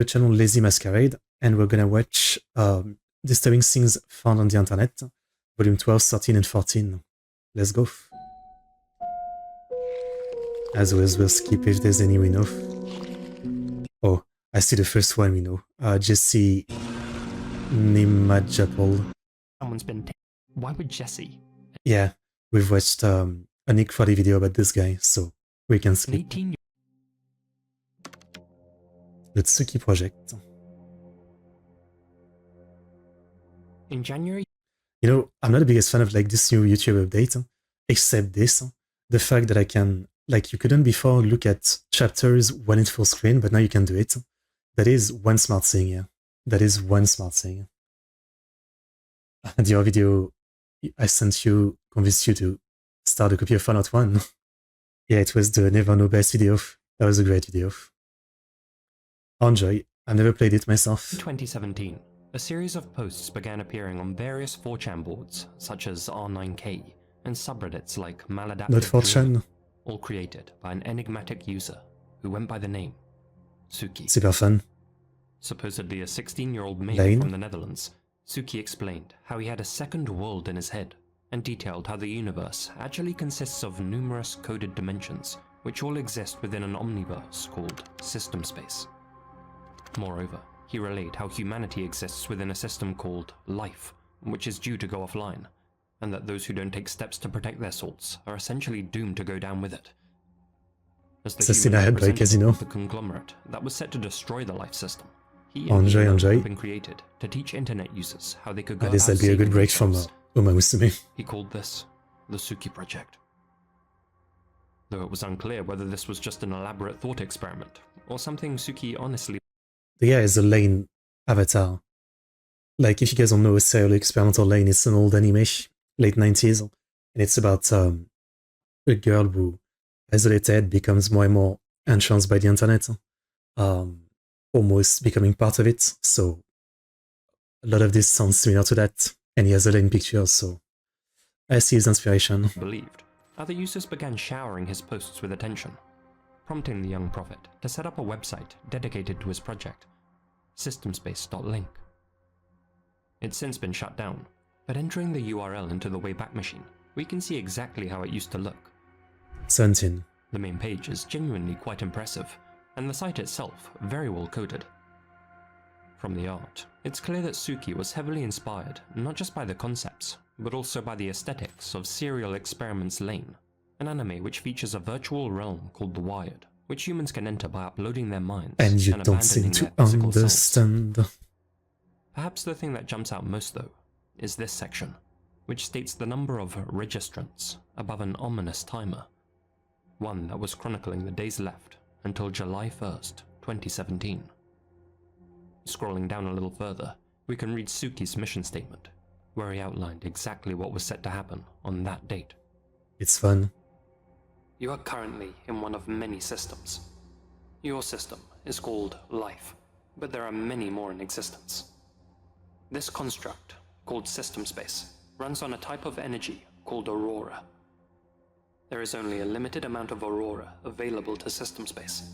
the channel Lazy Masquerade, and we're gonna watch Disturbing Things Found on the Internet, Volume 12, 13, and 14. Let's go. As always, we'll skip if there's any we know. Oh, I see the first one we know. Jesse Nimajapol. Someone's been why would Jesse? Yeah, we've watched a Nick Friday video about this guy, so we can skip. The Tsuki Project. In January? You know, I'm not the biggest fan of like this new YouTube update, except this. The fact that I can, like, you couldn't before look at chapters when it's full screen, but now you can do it. That is one smart thing, yeah. That is one smart thing. The other video I sent you convinced you to start a copy of Fallout 1. Yeah, it was the Never Know Best video. That was a great video. Enjoy. I've never played it myself. 2017, a series of posts began appearing on various 4chan boards, such as R9K, and subreddits like Maladaptive, Not 4chan. All created by an enigmatic user who went by the name Suki. Super fun. Supposedly a 16-year-old male from the Netherlands, Suki explained how he had a second world in his head, and detailed how the universe actually consists of numerous coded dimensions, which all exist within an omniverse called system space. Moreover, he relayed how humanity exists within a system called life, which is due to go offline, and that those who don't take steps to protect their souls are essentially doomed to go down with it. As the the conglomerate that was set to destroy the life system, he and his had been created to teach internet users how they could go this would be a good break from Uma Musume. He called this the Suki Project. Though it was unclear whether this was just an elaborate thought experiment, or something Suki honestly... The guy is a Lane avatar. Like, if you guys don't know, Serial Experimental Lane is an old anime, late 90s, and it's about a girl who, isolated, becomes more and more entranced by the internet, almost becoming part of it, so a lot of this sounds similar to that, and he has a Lane picture, so I see his inspiration. Believed. Other users began showering his posts with attention, prompting the young prophet to set up a website dedicated to his project, systemspace.link. It's since been shut down, but entering the URL into the Wayback Machine, we can see exactly how it used to look. 17. The main page is genuinely quite impressive, and the site itself very well coded. From the art, it's clear that Suki was heavily inspired not just by the concepts, but also by the aesthetics of Serial Experiments Lane, an anime which features a virtual realm called the Wired, which humans can enter by uploading their minds and you don't seem to understand. Perhaps the thing that jumps out most, though, is this section, which states the number of registrants above an ominous timer, one that was chronicling the days left until July 1st, 2017. Scrolling down a little further, we can read Suki's mission statement, where he outlined exactly what was set to happen on that date. It's fun. You are currently in one of many systems. Your system is called life, but there are many more in existence. This construct, called system space, runs on a type of energy called aurora. There is only a limited amount of aurora available to system space.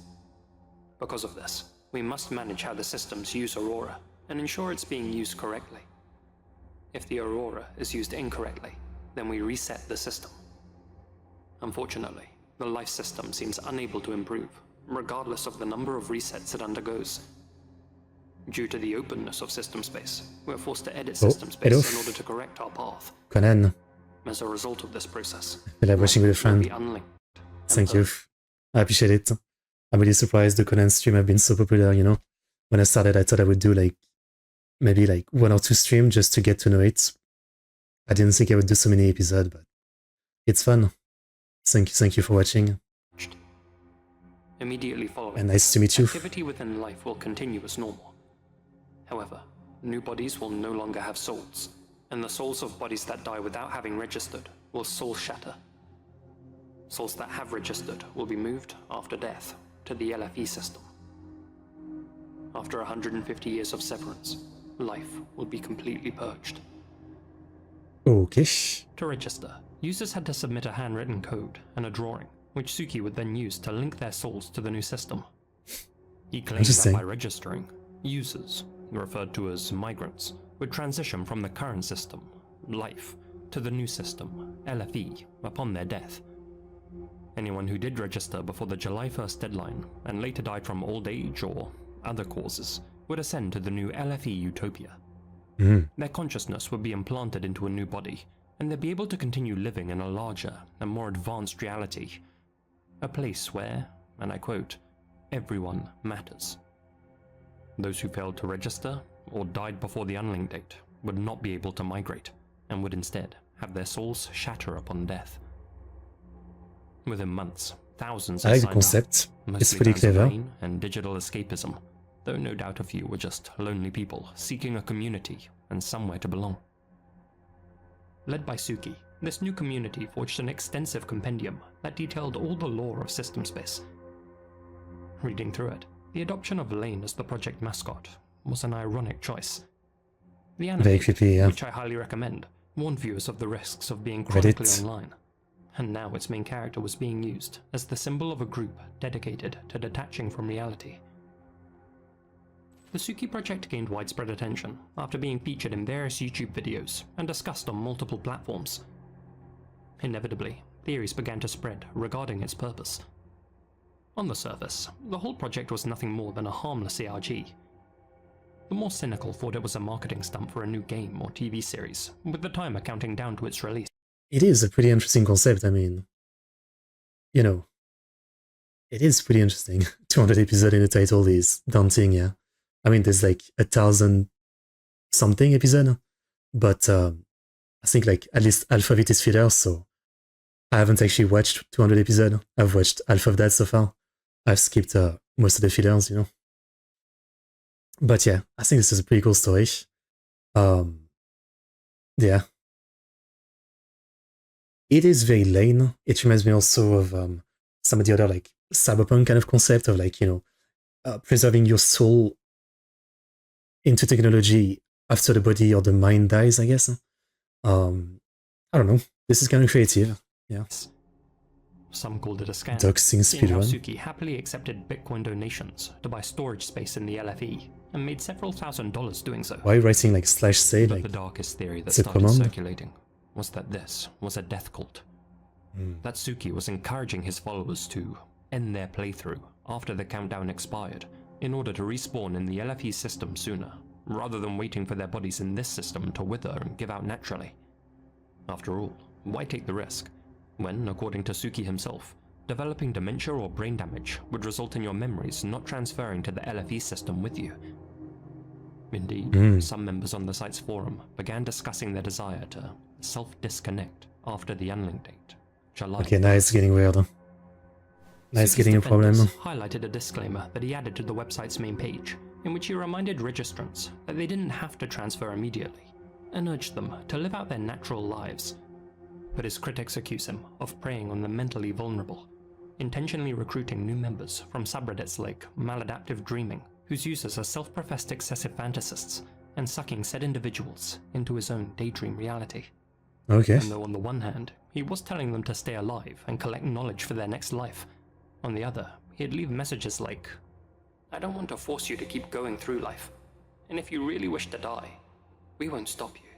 Because of this, we must manage how the systems use aurora and ensure it's being used correctly. If the aurora is used incorrectly, then we reset the system. Unfortunately, the life system seems unable to improve, regardless of the number of resets it undergoes. Due to the openness of system space, we're forced to edit system space in order to correct our path. Conan. As a result of this process, I like watching with a friend. Thank you. I appreciate it. I'm really surprised the Conan stream have been so popular, you know. When I started, I thought I would do like maybe like 1 or 2 streams just to get to know it. I didn't think I would do so many episodes, but it's fun. Thank you for watching. Immediately following, and nice to meet you. Activity within life will continue as normal. However, new bodies will no longer have souls, and the souls of bodies that die without having registered will soul shatter. Souls that have registered will be moved after death to the LFE system. After 150 years of severance, life will be completely purged. Okay. To register, users had to submit a handwritten code and a drawing, which Suki would then use to link their souls to the new system. He claimed that by registering, Users, referred to as migrants, would transition from the current system, life, to the new system, LFE, upon their death. Anyone who did register before the July 1st deadline and later died from old age or other causes would ascend to the new LFE utopia. Their consciousness would be implanted into a new body, and they'd be able to continue living in a larger and more advanced reality. A place where, and I quote, everyone matters. Those who failed to register or died before the unlink date would not be able to migrate, and would instead have their souls shatter upon death. Within months, thousands I like the signed concept. up, It's mostly pretty fans of clever. pain and digital escapism, though no doubt a few were just lonely people seeking a community and somewhere to belong. Led by Suki, this new community forged an extensive compendium that detailed all the lore of system space. Reading through it, the adoption of Lane as the project mascot was an ironic choice. The Very anime, creepy, yeah. which I highly recommend, warned viewers of the risks of being chronically Reddit. online, and now its main character was being used as the symbol of a group dedicated to detaching from reality. The Suki project gained widespread attention after being featured in various YouTube videos and discussed on multiple platforms. Inevitably, theories began to spread regarding its purpose. On the surface, the whole project was nothing more than a harmless ARG. The more cynical thought it was a marketing stunt for a new game or TV series, with the timer counting down to its release. It is a pretty interesting concept. I mean, you know, it is pretty interesting. 200 episodes in the title is daunting, yeah. I mean, there's like 1,000 something episode, but I think like at least half of it is filler, so I haven't actually watched 200 episodes. I've watched half of that so far. I've skipped most of the fillers, you know. But yeah, I think this is a pretty cool story. Yeah. It is very Lane. It reminds me also of some of the other like cyberpunk kind of concept of like, you know, preserving your soul into technology after the body or the mind dies, I guess. I don't know. This is kind of creative. Yeah. Some called it a scam, Doxing seeing how speedrun. Suki happily accepted Bitcoin donations to buy storage space in the LFE and made several $1,000s doing so. Why writing like /say But like the darkest theory that it's a started command? circulating was that this was a death cult. That Suki was encouraging his followers to end their playthrough after the countdown expired in order to respawn in the LFE system sooner, rather than waiting for their bodies in this system to wither and give out naturally. After all, why take the risk when, according to Suki himself, developing dementia or brain damage would result in your memories not transferring to the LFE system with you? Indeed, some members on the site's forum began discussing their desire to self-disconnect after the unlink date, July. Okay, now it's getting weird. Now it's Suki's getting a problem. defenders highlighted a disclaimer that he added to the website's main page, in which he reminded registrants that they didn't have to transfer immediately, and urged them to live out their natural lives. But his critics accuse him of preying on the mentally vulnerable, intentionally recruiting new members from subreddits like maladaptive dreaming, whose users are self-professed excessive fantasists, and sucking said individuals into his own daydream reality. Okay. And though on the one hand, he was telling them to stay alive and collect knowledge for their next life, on the other, he'd leave messages like, "I don't want to force you to keep going through life, and if you really wish to die, we won't stop you.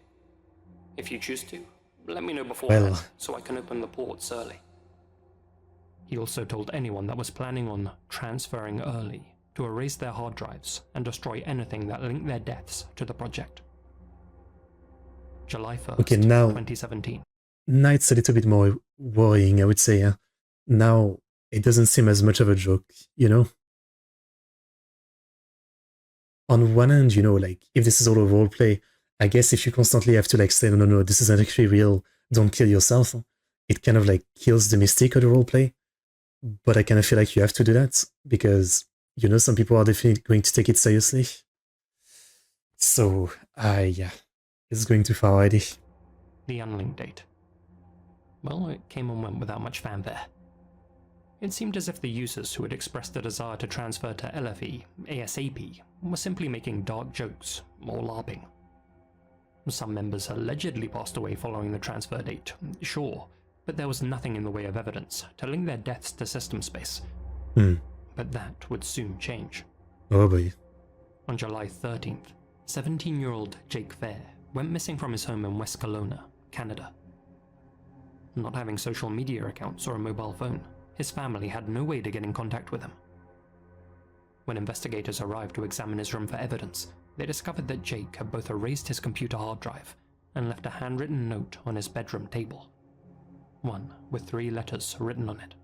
If you choose to, let me know beforehand so I can open the ports early." He also told anyone that was planning on transferring early to erase their hard drives and destroy anything that linked their deaths to the project. July 1st, Okay, now 2017. Now it's a little bit more worrying, I would say. Yeah? Now it doesn't seem as much of a joke, you know? On one hand, you know, like, if this is all a role play, I guess if you constantly have to, like, say, no, this isn't actually real, don't kill yourself, it kind of, like, kills the mystique of the role play. But I kind of feel like you have to do that, because, you know, some people are definitely going to take it seriously. So, yeah, it's going too far already. The unlinked date. Well, it came and went without much fanfare. It seemed as if the users who had expressed a desire to transfer to LFE ASAP were simply making dark jokes or LARPing. Some members allegedly passed away following the transfer date, sure, but there was nothing in the way of evidence to link their deaths to system space. But that would soon change. Oh boy. On July 13th, 17-year-old Jake Fair went missing from his home in West Kelowna, Canada. Not having social media accounts or a mobile phone, his family had no way to get in contact with him. When investigators arrived to examine his room for evidence, they discovered that Jake had both erased his computer hard drive and left a handwritten note on his bedroom table. One with 3 letters written on it.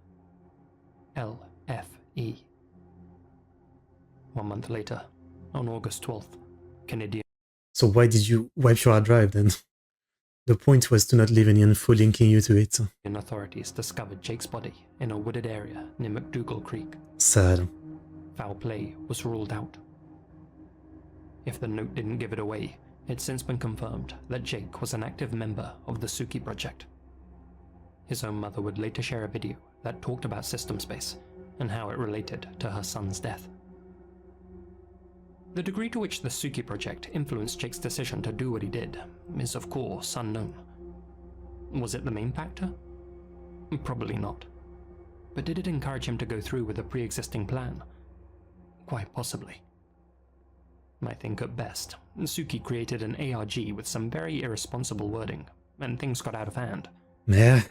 LFE. 1 month later, on August 12th, Canadian... So why did you wipe your hard drive then? The point was to not leave any info linking you to it. authorities discovered Jake's body in a wooded area near McDougall Creek. Sad. Foul play was ruled out. If the note didn't give it away, it's since been confirmed that Jake was an active member of the Suki Project. His own mother would later share a video that talked about System Space and how it related to her son's death. The degree to which the Suki Project influenced Jake's decision to do what he did is of course unknown. Was it the main factor? Probably not. But did it encourage him to go through with a pre-existing plan? Quite possibly. I think at best, Suki created an ARG with some very irresponsible wording, and things got out of hand. Yeah.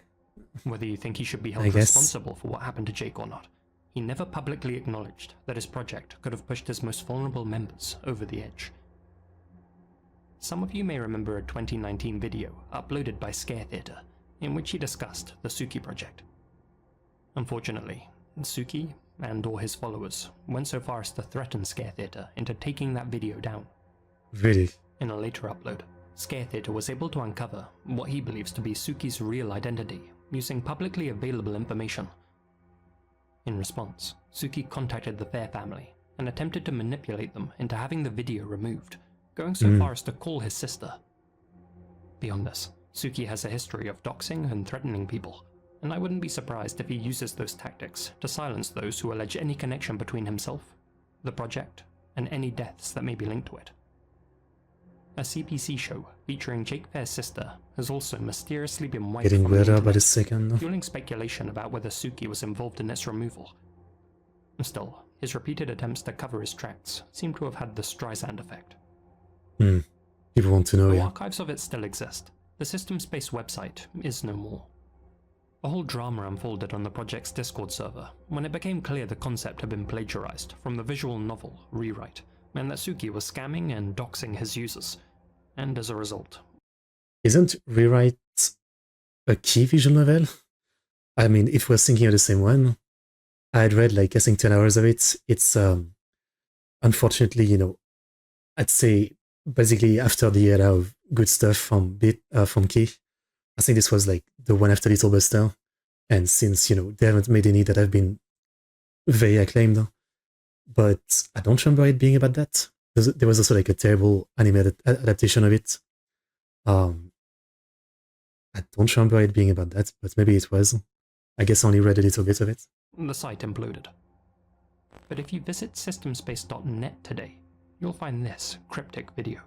Whether you think he should be held responsible for what happened to Jake or not, he never publicly acknowledged that his project could have pushed his most vulnerable members over the edge. Some of you may remember a 2019 video uploaded by Scare Theatre, in which he discussed the Suki Project. Unfortunately, Suki and/or his followers went so far as to threaten Scare Theatre into taking that video down. Really? In a later upload, Scare Theatre was able to uncover what he believes to be Suki's real identity using publicly available information. In response, Suki contacted the Fair family and attempted to manipulate them into having the video removed, going so far as to call his sister. Beyond this, Suki has a history of doxing and threatening people, and I wouldn't be surprised if he uses those tactics to silence those who allege any connection between himself, the project, and any deaths that may be linked to it. A CBC show featuring Jake Fair's sister has also mysteriously been wiped Getting from the weirder by internet, the second. fueling speculation about whether Suki was involved in its removal. Still, his repeated attempts to cover his tracks seem to have had the Streisand effect. People want to know, Though yeah. archives of it still exist, the System Space website is no more. A whole drama unfolded on the project's Discord server when it became clear the concept had been plagiarized from the visual novel Rewrite, and that Suki was scamming and doxing his users, and as a result... Isn't Rewrite a key visual novel? I mean, if we're thinking of the same one, I had read like, I think 10 hours of it. It's, unfortunately, you know, I'd say basically after the era of good stuff from Key, I think this was like the one after Little Buster. And since, you know, they haven't made any that have been very acclaimed, but I don't remember it being about that. There was also like a terrible animated adaptation of it. I don't remember it being about that, but maybe it was. I guess I only read a little bit of it. The site imploded. But if you visit systemspace.net today, you'll find this cryptic video.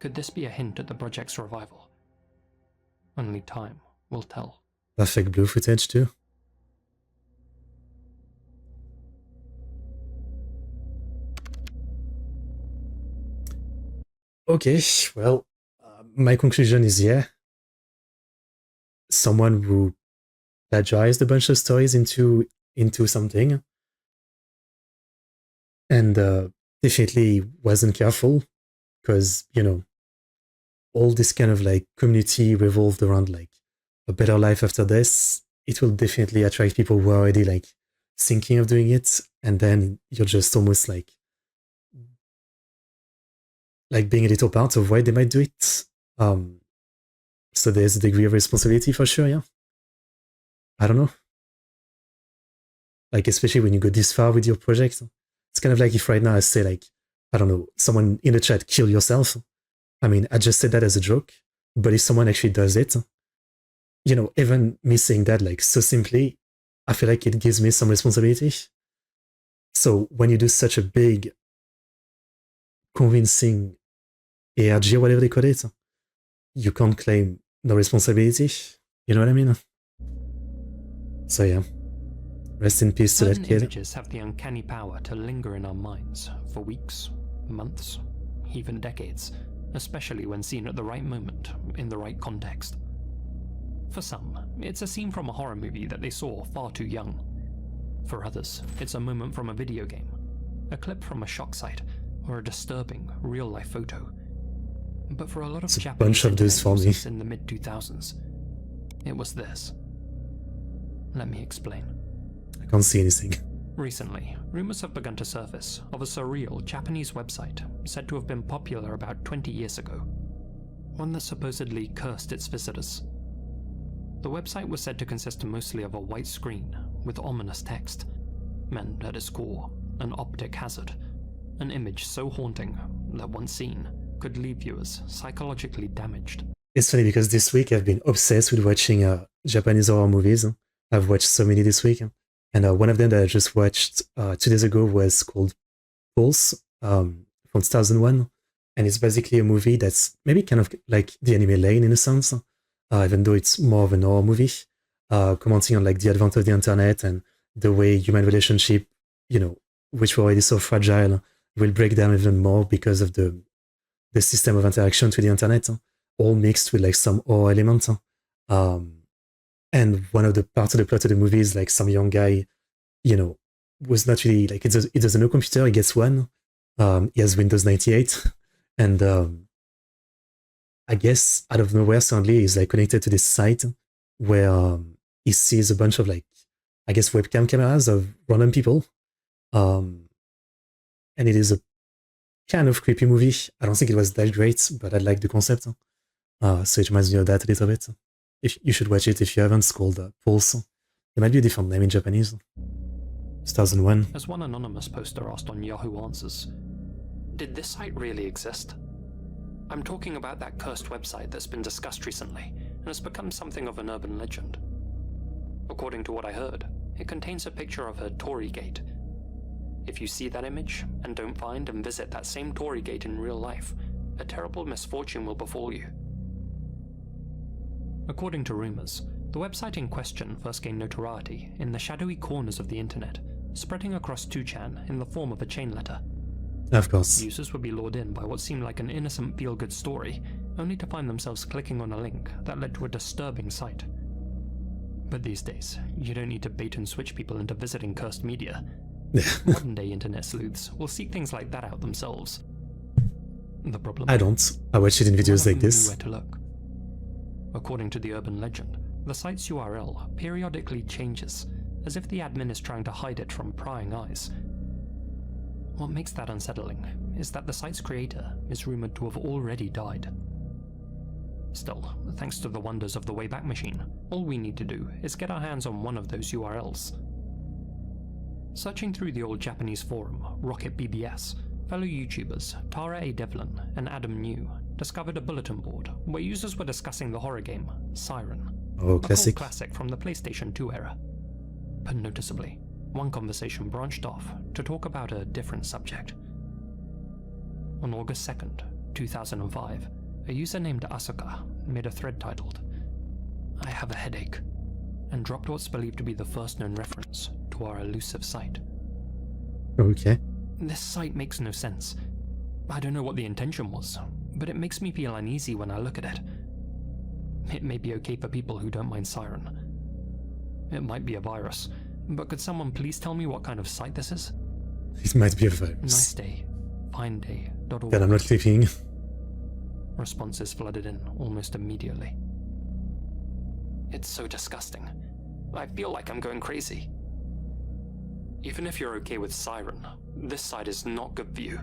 Could this be a hint at the project's revival? Only time will tell. Perfect blue footage too. Okay, well, my conclusion is yeah. Someone who plagiarized a bunch of stories into something, and definitely wasn't careful, because, you know, all this kind of like community revolved around like a better life after this. It will definitely attract people who are already like thinking of doing it, and then you're just almost like being a little part of why they might do it. So there's a degree of responsibility for sure, yeah. I don't know. Like, especially when you go this far with your project. It's kind of like if right now I say like, I don't know, someone in the chat, kill yourself. I mean, I just said that as a joke, but if someone actually does it, you know, even me saying that like so simply, I feel like it gives me some responsibility. So when you do such a big, convincing ARG or whatever they call it, you can't claim no responsibility. You know what I mean? So yeah, Rest in peace to that Certain kid. images have the uncanny power to linger in our minds for weeks, months, even decades, especially when seen at the right moment, in the right context. For some, it's a scene from a horror movie that they saw far too young. For others, it's a moment from a video game, a clip from a shock site, or a disturbing, real-life photo. But for a lot of It's a Japanese bunch of those internet for me. users in the mid-2000s, it was this. Let me explain. I can't see anything. Recently, rumors have begun to surface of a surreal Japanese website said to have been popular about 20 years ago, one that supposedly cursed its visitors. The website was said to consist mostly of a white screen with ominous text, meant at its core an optic hazard, an image so haunting that once seen could leave viewers psychologically damaged. It's funny because this week I've been obsessed with watching Japanese horror movies. I've watched so many this week. And one of them that I just watched 2 days ago was called Pulse from 2001. And it's basically a movie that's maybe kind of like the anime Lane in a sense, even though it's more of an horror movie, commenting on like the advent of the internet and the way human relationship, which were already so fragile, will break down even more because of the system of interaction to the internet, all mixed with like some horror elements. And one of the parts of the plot of the movie is like some young guy, was not really like, he doesn't know computer, he gets one. He has Windows 98. And I guess out of nowhere, suddenly he's like connected to this site where he sees a bunch of like, I guess, webcam cameras of random people. And it is a kind of creepy movie. I don't think it was that great, but I like the concept. So it reminds me of that a little bit. If you should watch it if you haven't. It's called Pulse. There might be a different name in Japanese. 2001. As one anonymous poster asked on Yahoo Answers, did this site really exist? I'm talking about that cursed website that's been discussed recently and has become something of an urban legend. According to what I heard, it contains a picture of a Torii gate. If you see that image and don't find and visit that same Torii gate in real life, a terrible misfortune will befall you. According to rumors, the website in question first gained notoriety in the shadowy corners of the internet, spreading across 2chan in the form of a chain letter. Of course. Users would be lured in by what seemed like an innocent feel-good story, only to find themselves clicking on a link that led to a disturbing site. But these days, you don't need to bait and switch people into visiting cursed media. Modern-day internet sleuths will seek things like that out themselves. The problem I don't. I watch it in videos like knew this. where to look. According to the urban legend, the site's URL periodically changes, as if the admin is trying to hide it from prying eyes. What makes that unsettling is that the site's creator is rumored to have already died. Still, thanks to the wonders of the Wayback Machine, all we need to do is get our hands on one of those URLs. Searching through the old Japanese forum, Rocket BBS, fellow YouTubers Tara A. Devlin and Adam New discovered a bulletin board where users were discussing the horror game Siren, Oh, a classic. cult classic from the PlayStation 2 era. But noticeably, one conversation branched off to talk about a different subject. On August 2nd, 2005, a user named Asuka made a thread titled, "I have a headache," and dropped what's believed to be the first known reference to our elusive site. Okay. This site makes no sense. I don't know what the intention was, but it makes me feel uneasy when I look at it. It may be okay for people who don't mind Siren. It might be a virus, but could someone please tell me what kind of site this is? It might be a virus. Nice day. Fineday.org. That I'm not clipping. Responses flooded in almost immediately. It's so disgusting. I feel like I'm going crazy. Even if you're okay with Siren, this site is not good for you.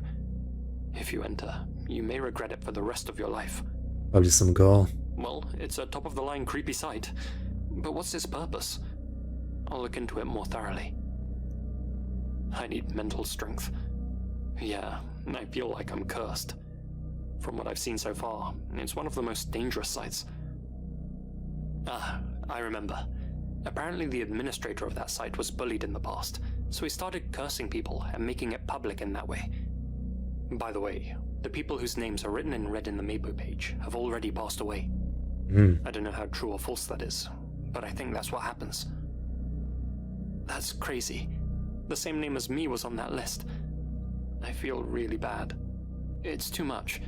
If you enter, you may regret it for the rest of your life. Probably some gore. Well, it's a top-of-the-line creepy site. But what's its purpose? I'll look into it more thoroughly. I need mental strength. Yeah, I feel like I'm cursed. From what I've seen so far, it's one of the most dangerous sites. Ah, I remember. Apparently the administrator of that site was bullied in the past, so he started cursing people and making it public in that way. By the way, the people whose names are written in red in the Mabo page have already passed away. I don't know how true or false that is, but I think that's what happens. That's crazy. The same name as me was on that list. I feel really bad. It's too much.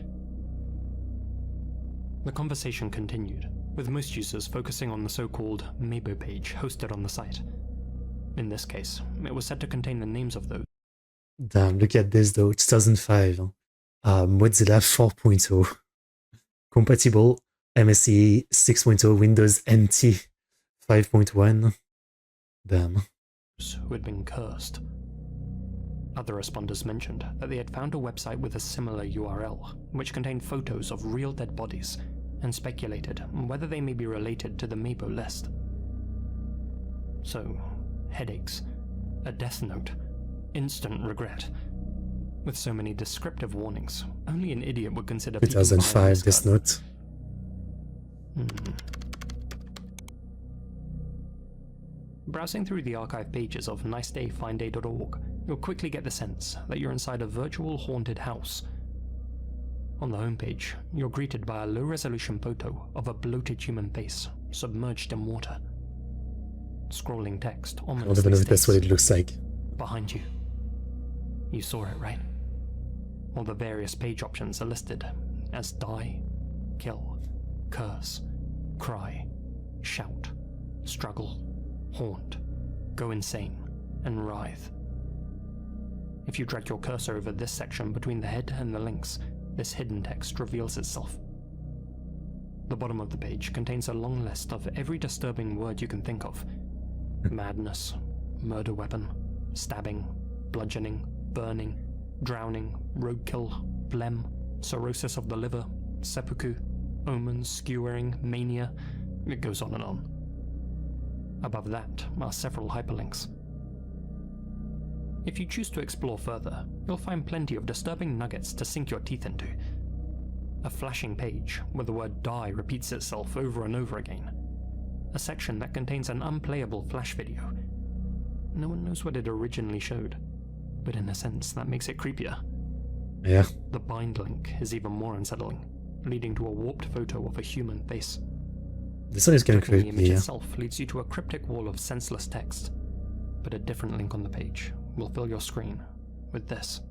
The conversation continued, with most users focusing on the so-called Mabo page hosted on the site. In this case, it was said to contain the names of those. Damn, look at this though, 2005. Mozilla 4.0. Compatible MSE 6.0, Windows NT 5.1. Damn. Who had been cursed. Other responders mentioned that they had found a website with a similar URL, which contained photos of real dead bodies, and speculated whether they may be related to the Mabo list. So, headaches, a death note, instant regret. With so many descriptive warnings, only an idiot would consider 2005, this note. Browsing through the archive pages of nicedayfineday.org, you'll quickly get the sense that you're inside a virtual haunted house. On the homepage, you're greeted by a low-resolution photo of a bloated human face submerged in water. Scrolling text I don't ominously even know if states, that's what it looks like. "Behind you." You saw it, right? All the various page options are listed as die, kill, curse, cry, shout, struggle, haunt, go insane, and writhe. If you drag your cursor over this section between the head and the links, this hidden text reveals itself. The bottom of the page contains a long list of every disturbing word you can think of. Madness, murder weapon, stabbing, bludgeoning, burning, drowning, roadkill, phlegm, cirrhosis of the liver, seppuku, omens, skewering, mania. It goes on and on. Above that are several hyperlinks. If you choose to explore further, you'll find plenty of disturbing nuggets to sink your teeth into. A flashing page where the word die repeats itself over and over again. A section that contains an unplayable flash video. No one knows what it originally showed, but in a sense that makes it creepier. Yeah. The bind link is even more unsettling, leading to a warped photo of a human face. This one is getting Clicking the creepy, image yeah. itself leads you to a cryptic wall of senseless text, but a different link on the page will fill your screen with this.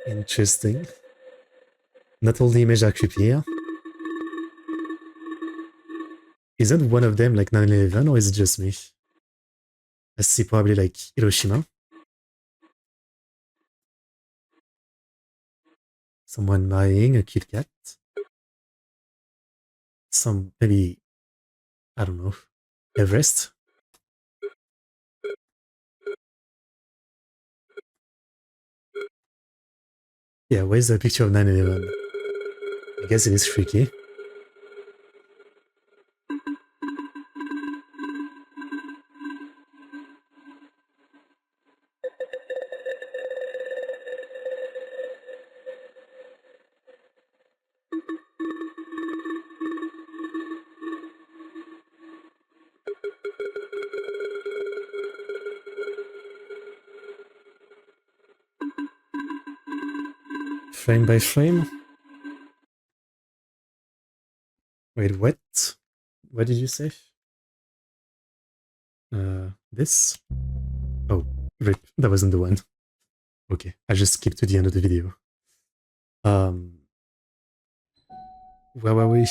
Interesting. Not all the images are creepy here. Isn't one of them like 9/11 or is it just me? I see probably like Hiroshima. Someone marrying a cute cat. Some, maybe, I don't know, Everest? Yeah, where's the picture of 9/11? I guess it is freaky. Frame by frame? Wait, what? What did you say? This? Oh, rip. That wasn't the one. Okay, I just skipped to the end of the video. Where were we?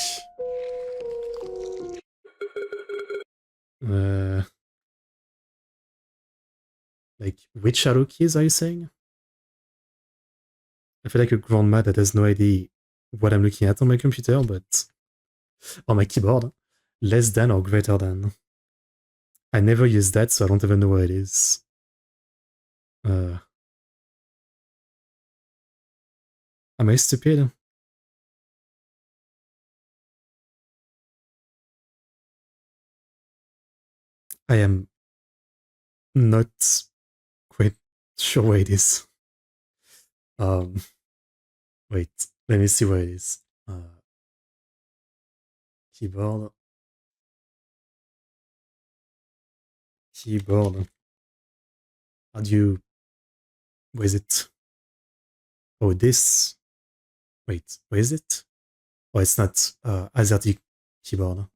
Like, which arrow keys are you saying? I feel like a grandma that has no idea what I'm looking at on my computer, but on my keyboard, less than or greater than. I never use that, so I don't even know where it is. Am I stupid? I am not quite sure where it is. Wait, let me see where it is. Keyboard. keyboard. How do you... Where is it? Oh, this... Wait, where is it? Oh, it's not AZERTY keyboard.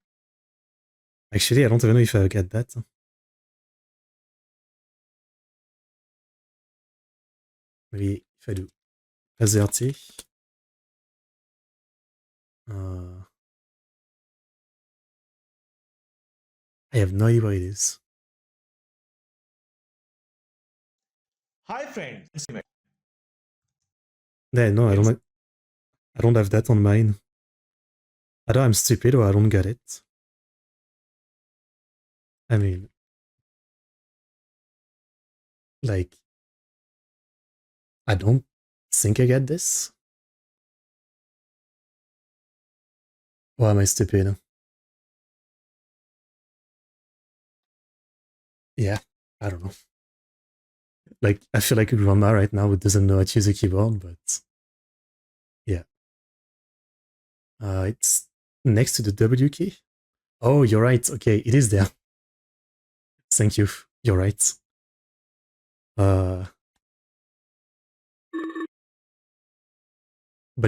Actually, I don't even know if I get that. Maybe if I do AZERTY. I have no idea what it is. Hi, friend. Yeah, no, I don't have that on mine. Either I'm stupid or I don't get it. I mean, like, I don't think I get this. Or am I stupid? Yeah, I don't know. Like, I feel like a grandma right now who doesn't know how to use a keyboard, but yeah. It's next to the W key. Oh, you're right. Okay, it is there. Thank you. You're right. But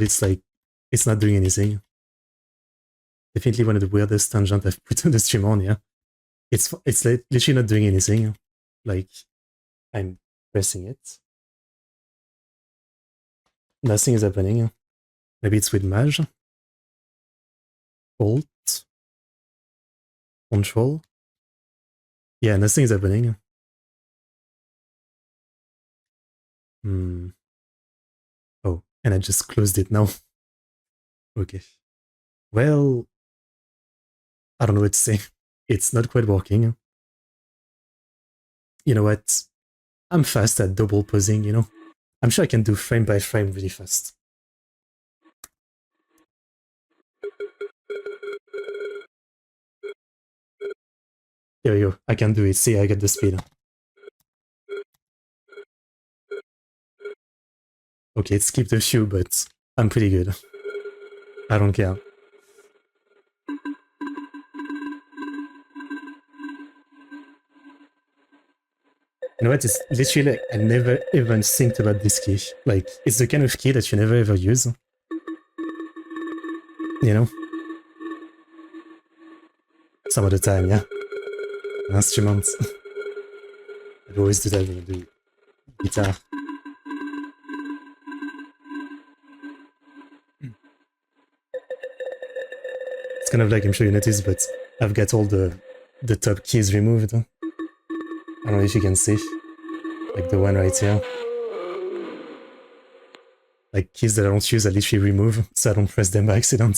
it's like, it's not doing anything. Definitely one of the weirdest tangent I've put on the stream on, yeah. It's like literally not doing anything. Like, I'm pressing it. Nothing is happening. Maybe it's with Maj. Alt. Control. Yeah, nothing is happening. Oh, and I just closed it now. Okay. Well, I don't know what to say. It's not quite working. You know what? I'm fast at double pausing, you know? I'm sure I can do frame by frame really fast. There we go. I can do it. See, I get the speed. Okay, it skipped a few, but I'm pretty good. I don't care. You know what? It's literally like, I never even think about this key. Like, it's the kind of key that you never ever use. You know? Some of the time, yeah. Instruments. I always do that when I do guitar. It's kind of like, I'm sure you noticed, but I've got all the top keys removed. I don't know if you can see. Like the one right here. Like keys that I don't use, I literally remove, so I don't press them by accident.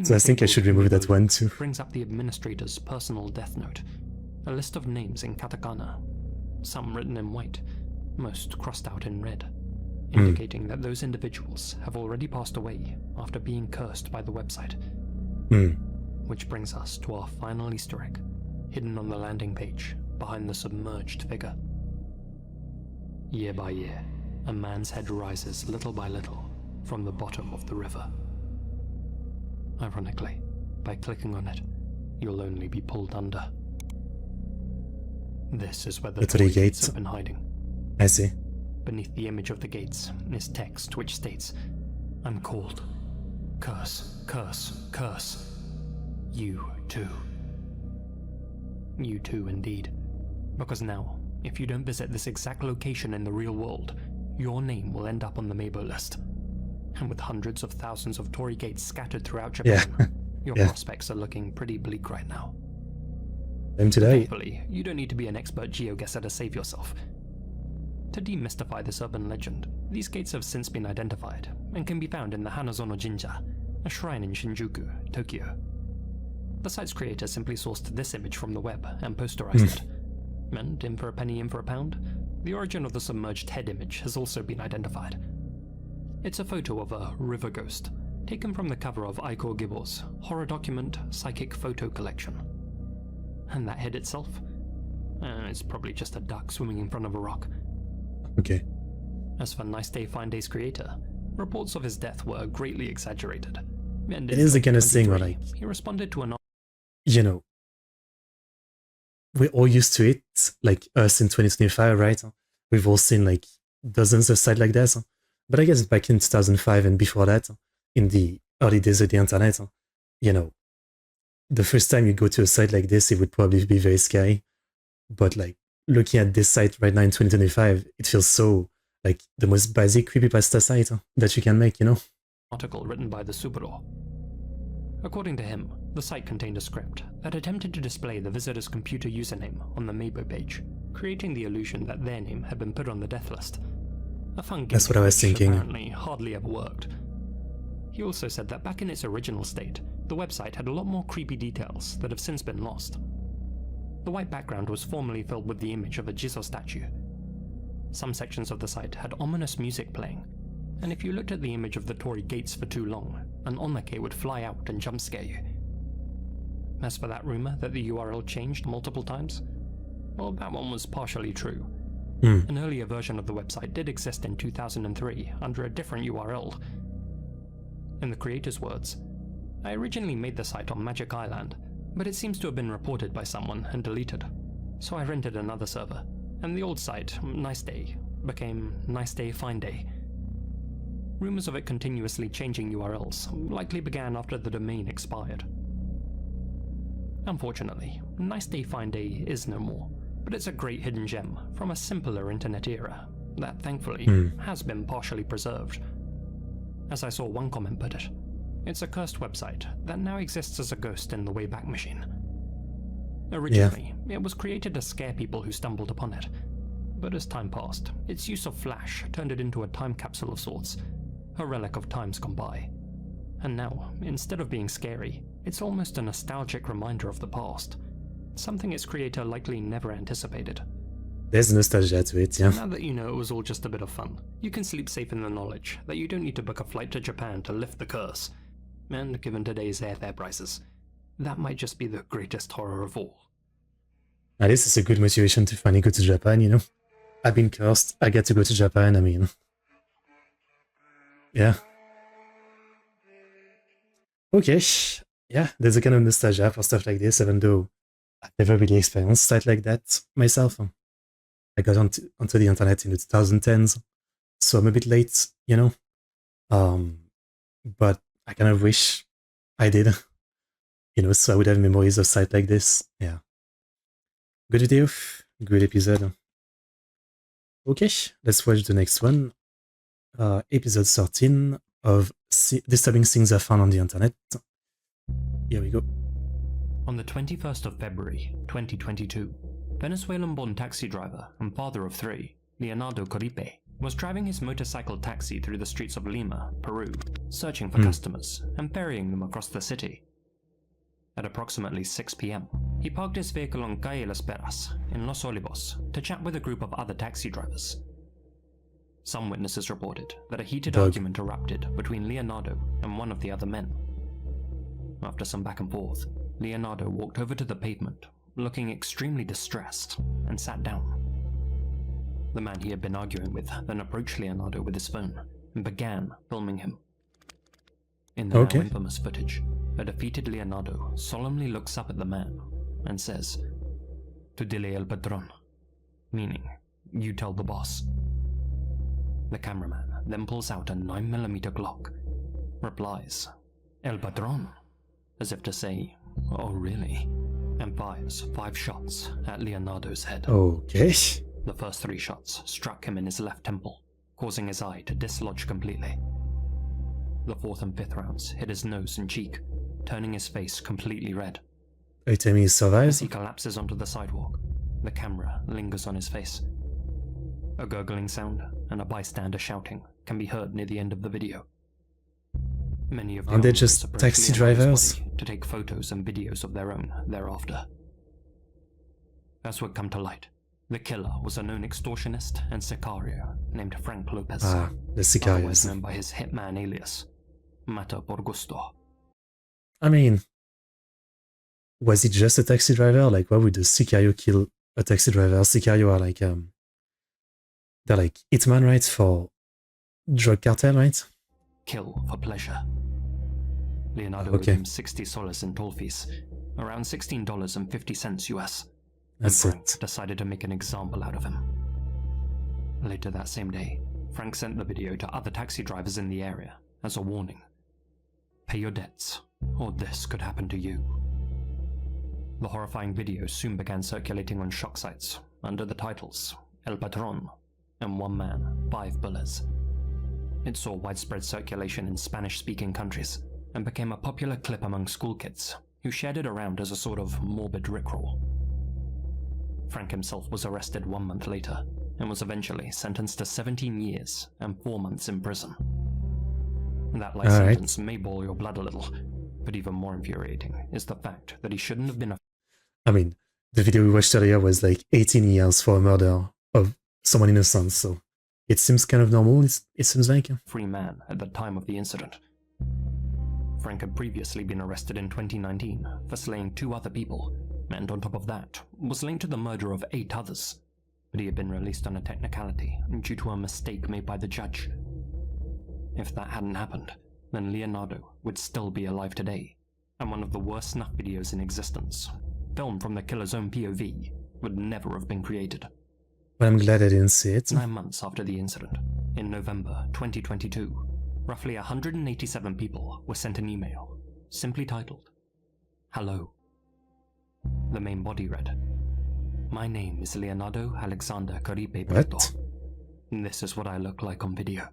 So I think I should remove that one too. Brings up the administrator's personal death note. A list of names in katakana. Some written in white, most crossed out in red. Indicating that those individuals have already passed away after being cursed by the website. Which brings us to our final Easter egg, hidden on the landing page, behind the submerged figure. Year by year, a man's head rises little by little from the bottom of the river. Ironically, by clicking on it, you'll only be pulled under. This is where the three gates have been hiding. I see. Beneath the image of the gates is text which states, "I'm called. Curse, curse, curse. You too." You too, indeed. Because now, if you don't visit this exact location in the real world, your name will end up on the Meibo list. And with hundreds of thousands of Torii gates scattered throughout Japan, your prospects are looking pretty bleak right now. Thankfully, you don't need to be an expert geoguesser to save yourself. To demystify this urban legend, these gates have since been identified and can be found in the Hanazono Jinja, a shrine in Shinjuku, Tokyo. The site's creator simply sourced this image from the web and posterized it. And in for a penny, in for a pound, the origin of the submerged head image has also been identified. It's a photo of a river ghost, taken from the cover of Aiko Gibbo's horror document Psychic Photo Collection. And that head itself? It's probably just a duck swimming in front of a rock. Okay. As for Nice Day Fine Day's creator, reports of his death were greatly exaggerated. And it is the kind of thing where, like, he responded to an... You know, we're all used to it, like us in 2025, right? We've all seen like dozens of sites like that. But I guess back in 2005 and before that, in the early days of the internet, you know, the first time you go to a site like this, it would probably be very scary. But like looking at this site right now in 2025, it feels so like the most basic creepypasta site that you can make, you know? Article written by the Suburo. According to him, the site contained a script that attempted to display the visitor's computer username on the Meibo page, creating the illusion that their name had been put on the death list. A fun gimmick That's what I was which thinking. apparently hardly ever worked. He also said that back in its original state, the website had a lot more creepy details that have since been lost. The white background was formerly filled with the image of a Jizo statue. Some sections of the site had ominous music playing, and if you looked at the image of the Torii gates for too long, an onake would fly out and jump scare you. As for that rumor that the URL changed multiple times, well, that one was partially true. An earlier version of the website did exist in 2003 under a different URL. In the creator's words, I originally made the site on Magic Island, but it seems to have been reported by someone and deleted. So I rented another server, and the old site, Nice Day, became Nice Day Fine Day. Rumors of it continuously changing URLs likely began after the domain expired. Unfortunately, Nice Day Fine Day is no more, but it's a great hidden gem from a simpler internet era that thankfully has been partially preserved. As I saw one comment put it, it's a cursed website that now exists as a ghost in the Wayback Machine. Originally, it was created to scare people who stumbled upon it, but as time passed, its use of Flash turned it into a time capsule of sorts, a relic of times gone by. And now, instead of being scary, it's almost a nostalgic reminder of the past, something its creator likely never anticipated. There's nostalgia to it, yeah. Now that you know it was all just a bit of fun, you can sleep safe in the knowledge that you don't need to book a flight to Japan to lift the curse. And given today's airfare prices, that might just be the greatest horror of all. At least it's a good motivation to finally go to Japan, you know? I've been cursed, I get to go to Japan, I mean... Yeah. Okay, yeah, there's a kind of nostalgia for stuff like this, even though I've never really experienced stuff like that myself. I got onto the internet in the 2010s, so I'm a bit late, you know? But I kind of wish I did, you know, so I would have memories of sites like this, yeah. Good video, good episode. Okay, let's watch the next one. Episode 13 of Disturbing Things I Found on the Internet. Here we go. On the 21st of February, 2022, Venezuelan-born taxi driver and father of three, Leonardo Coripe, was driving his motorcycle taxi through the streets of Lima, Peru, searching for customers and ferrying them across the city. At approximately 6 p.m., he parked his vehicle on Calle Las Peras in Los Olivos to chat with a group of other taxi drivers. Some witnesses reported that a heated argument erupted between Leonardo and one of the other men. After some back and forth, Leonardo walked over to the pavement, looking extremely distressed, and sat down. The man he had been arguing with then approached Leonardo with his phone and began filming him. In the now infamous footage, a defeated Leonardo solemnly looks up at the man and says, "Tu dile el patrón," meaning, "You tell the boss." The cameraman then pulls out a 9mm Glock, replies, "El patrón," as if to say, "Oh really?" and fires 5 shots at Leonardo's head. Okay. The first 3 shots struck him in his left temple, causing his eye to dislodge completely. The 4th and 5th rounds hit his nose and cheek, turning his face completely red. Are you telling me he survives? As he collapses onto the sidewalk, the camera lingers on his face. A gurgling sound and a bystander shouting can be heard near the end of the video. Many of the Aren't they onlookers just approach taxi Leonardo's drivers? body to take photos and videos of their own thereafter. As would come to light, the killer was a known extortionist and sicario named Frank Lopez, Ah, the otherwise sicarios. known by his hitman alias, Mata por Gusto. I mean, was he just a taxi driver? Like, why would a sicario kill a taxi driver? Sicario are like, they're like hitman, right? For drug cartel, right? Kill for pleasure. Leonardo owed him $60 in toll fees, around $16.50 US. That's and Frank it. decided to make an example out of him. Later that same day, Frank sent the video to other taxi drivers in the area as a warning. Pay your debts, or this could happen to you. The horrifying video soon began circulating on shock sites under the titles El Patron and One Man, 5 Bullets. It saw widespread circulation in Spanish-speaking countries and became a popular clip among school kids who shared it around as a sort of morbid rickroll. Frank himself was arrested 1 month later and was eventually sentenced to 17 years and 4 months in prison. That life sentence may boil your blood a little, but even more infuriating is the fact that he shouldn't have been I mean, the video we watched earlier was like 18 years for a murder of someone innocent, so it seems kind of normal, it seems like. free man at the time of the incident. Frank had previously been arrested in 2019 for slaying 2 other people, and on top of that, was linked to the murder of 8 others, but he had been released on a technicality due to a mistake made by the judge. If that hadn't happened, then Leonardo would still be alive today, and one of the worst snuff videos in existence, filmed from the killer's own POV, would never have been created. But I'm glad I didn't see it. 9 months after the incident, in November 2022, roughly 187 people were sent an email, simply titled, "Hello." The main body read, "My name is Leonardo Alexander Caribe Brito. What? This is what I look like on video."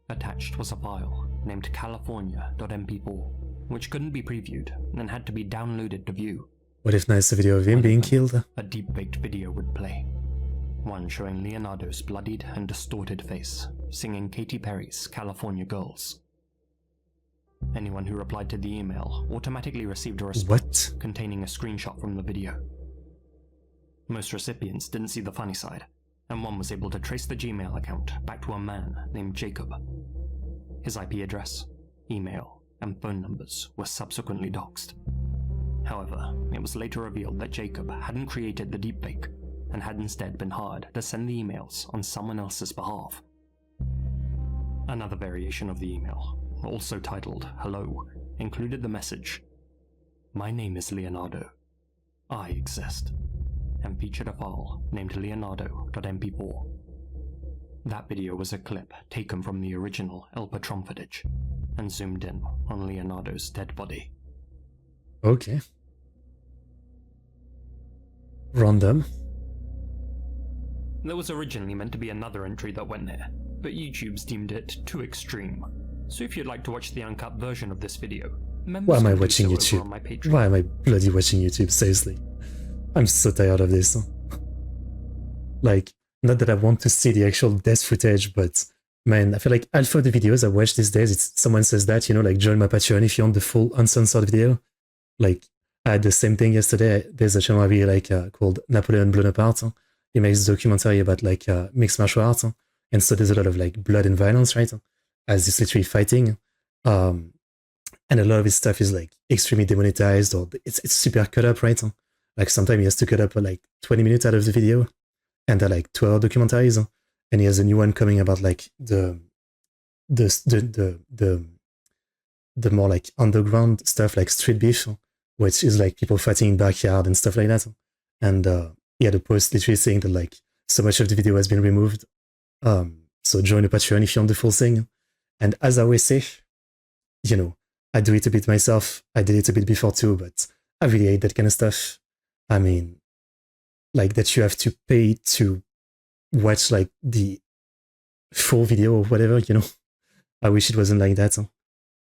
Attached was a file named California.mp4, which couldn't be previewed and had to be downloaded to view. What if nice a video of him being killed? A deep-faked video would play. One showing Leonardo's bloodied and distorted face, singing Katy Perry's California Girls. Anyone who replied to the email automatically received a response containing a screenshot from the video. Most recipients didn't see the funny side, and one was able to trace the Gmail account back to a man named Jacob. His IP address, email, and phone numbers were subsequently doxed. However, it was later revealed that Jacob hadn't created the deepfake and had instead been hired to send the emails on someone else's behalf. Another variation of the email, also titled "Hello," included the message, "My name is Leonardo. I exist," and featured a file named Leonardo.mp4. That video was a clip taken from the original El Patron footage and zoomed in on Leonardo's dead body. Okay. Random. There was originally meant to be another entry that went there, but YouTube's deemed it too extreme. So if you'd like to watch the uncut version of this video, Why am I watching YouTube? On my Patreon. Why am I bloody watching YouTube? Seriously. I'm so tired of this. Like, not that I want to see the actual death footage, but man, I feel like half of the videos I watch these days, it's someone says that, you know, like join my Patreon if you want the full uncensored video. Like, I had the same thing yesterday. There's a channel I really like called Napoleon Bonaparte. He makes a documentary about like mixed martial arts. And so there's a lot of like blood and violence, right? As he's literally fighting. And a lot of his stuff is like extremely demonetized or it's super cut up, right? Like sometimes he has to cut up like 20 minutes out of the video. And they're like 2-hour documentaries. And he has a new one coming about like the more like underground stuff like street beef, which is like people fighting in backyard and stuff like that. And he had a post literally saying that like so much of the video has been removed. So join the Patreon if you want the full thing. And as I always say, you know, I do it a bit myself. I did it a bit before too, but I really hate that kind of stuff. I mean, like that you have to pay to watch like the full video or whatever, you know. I wish it wasn't like that.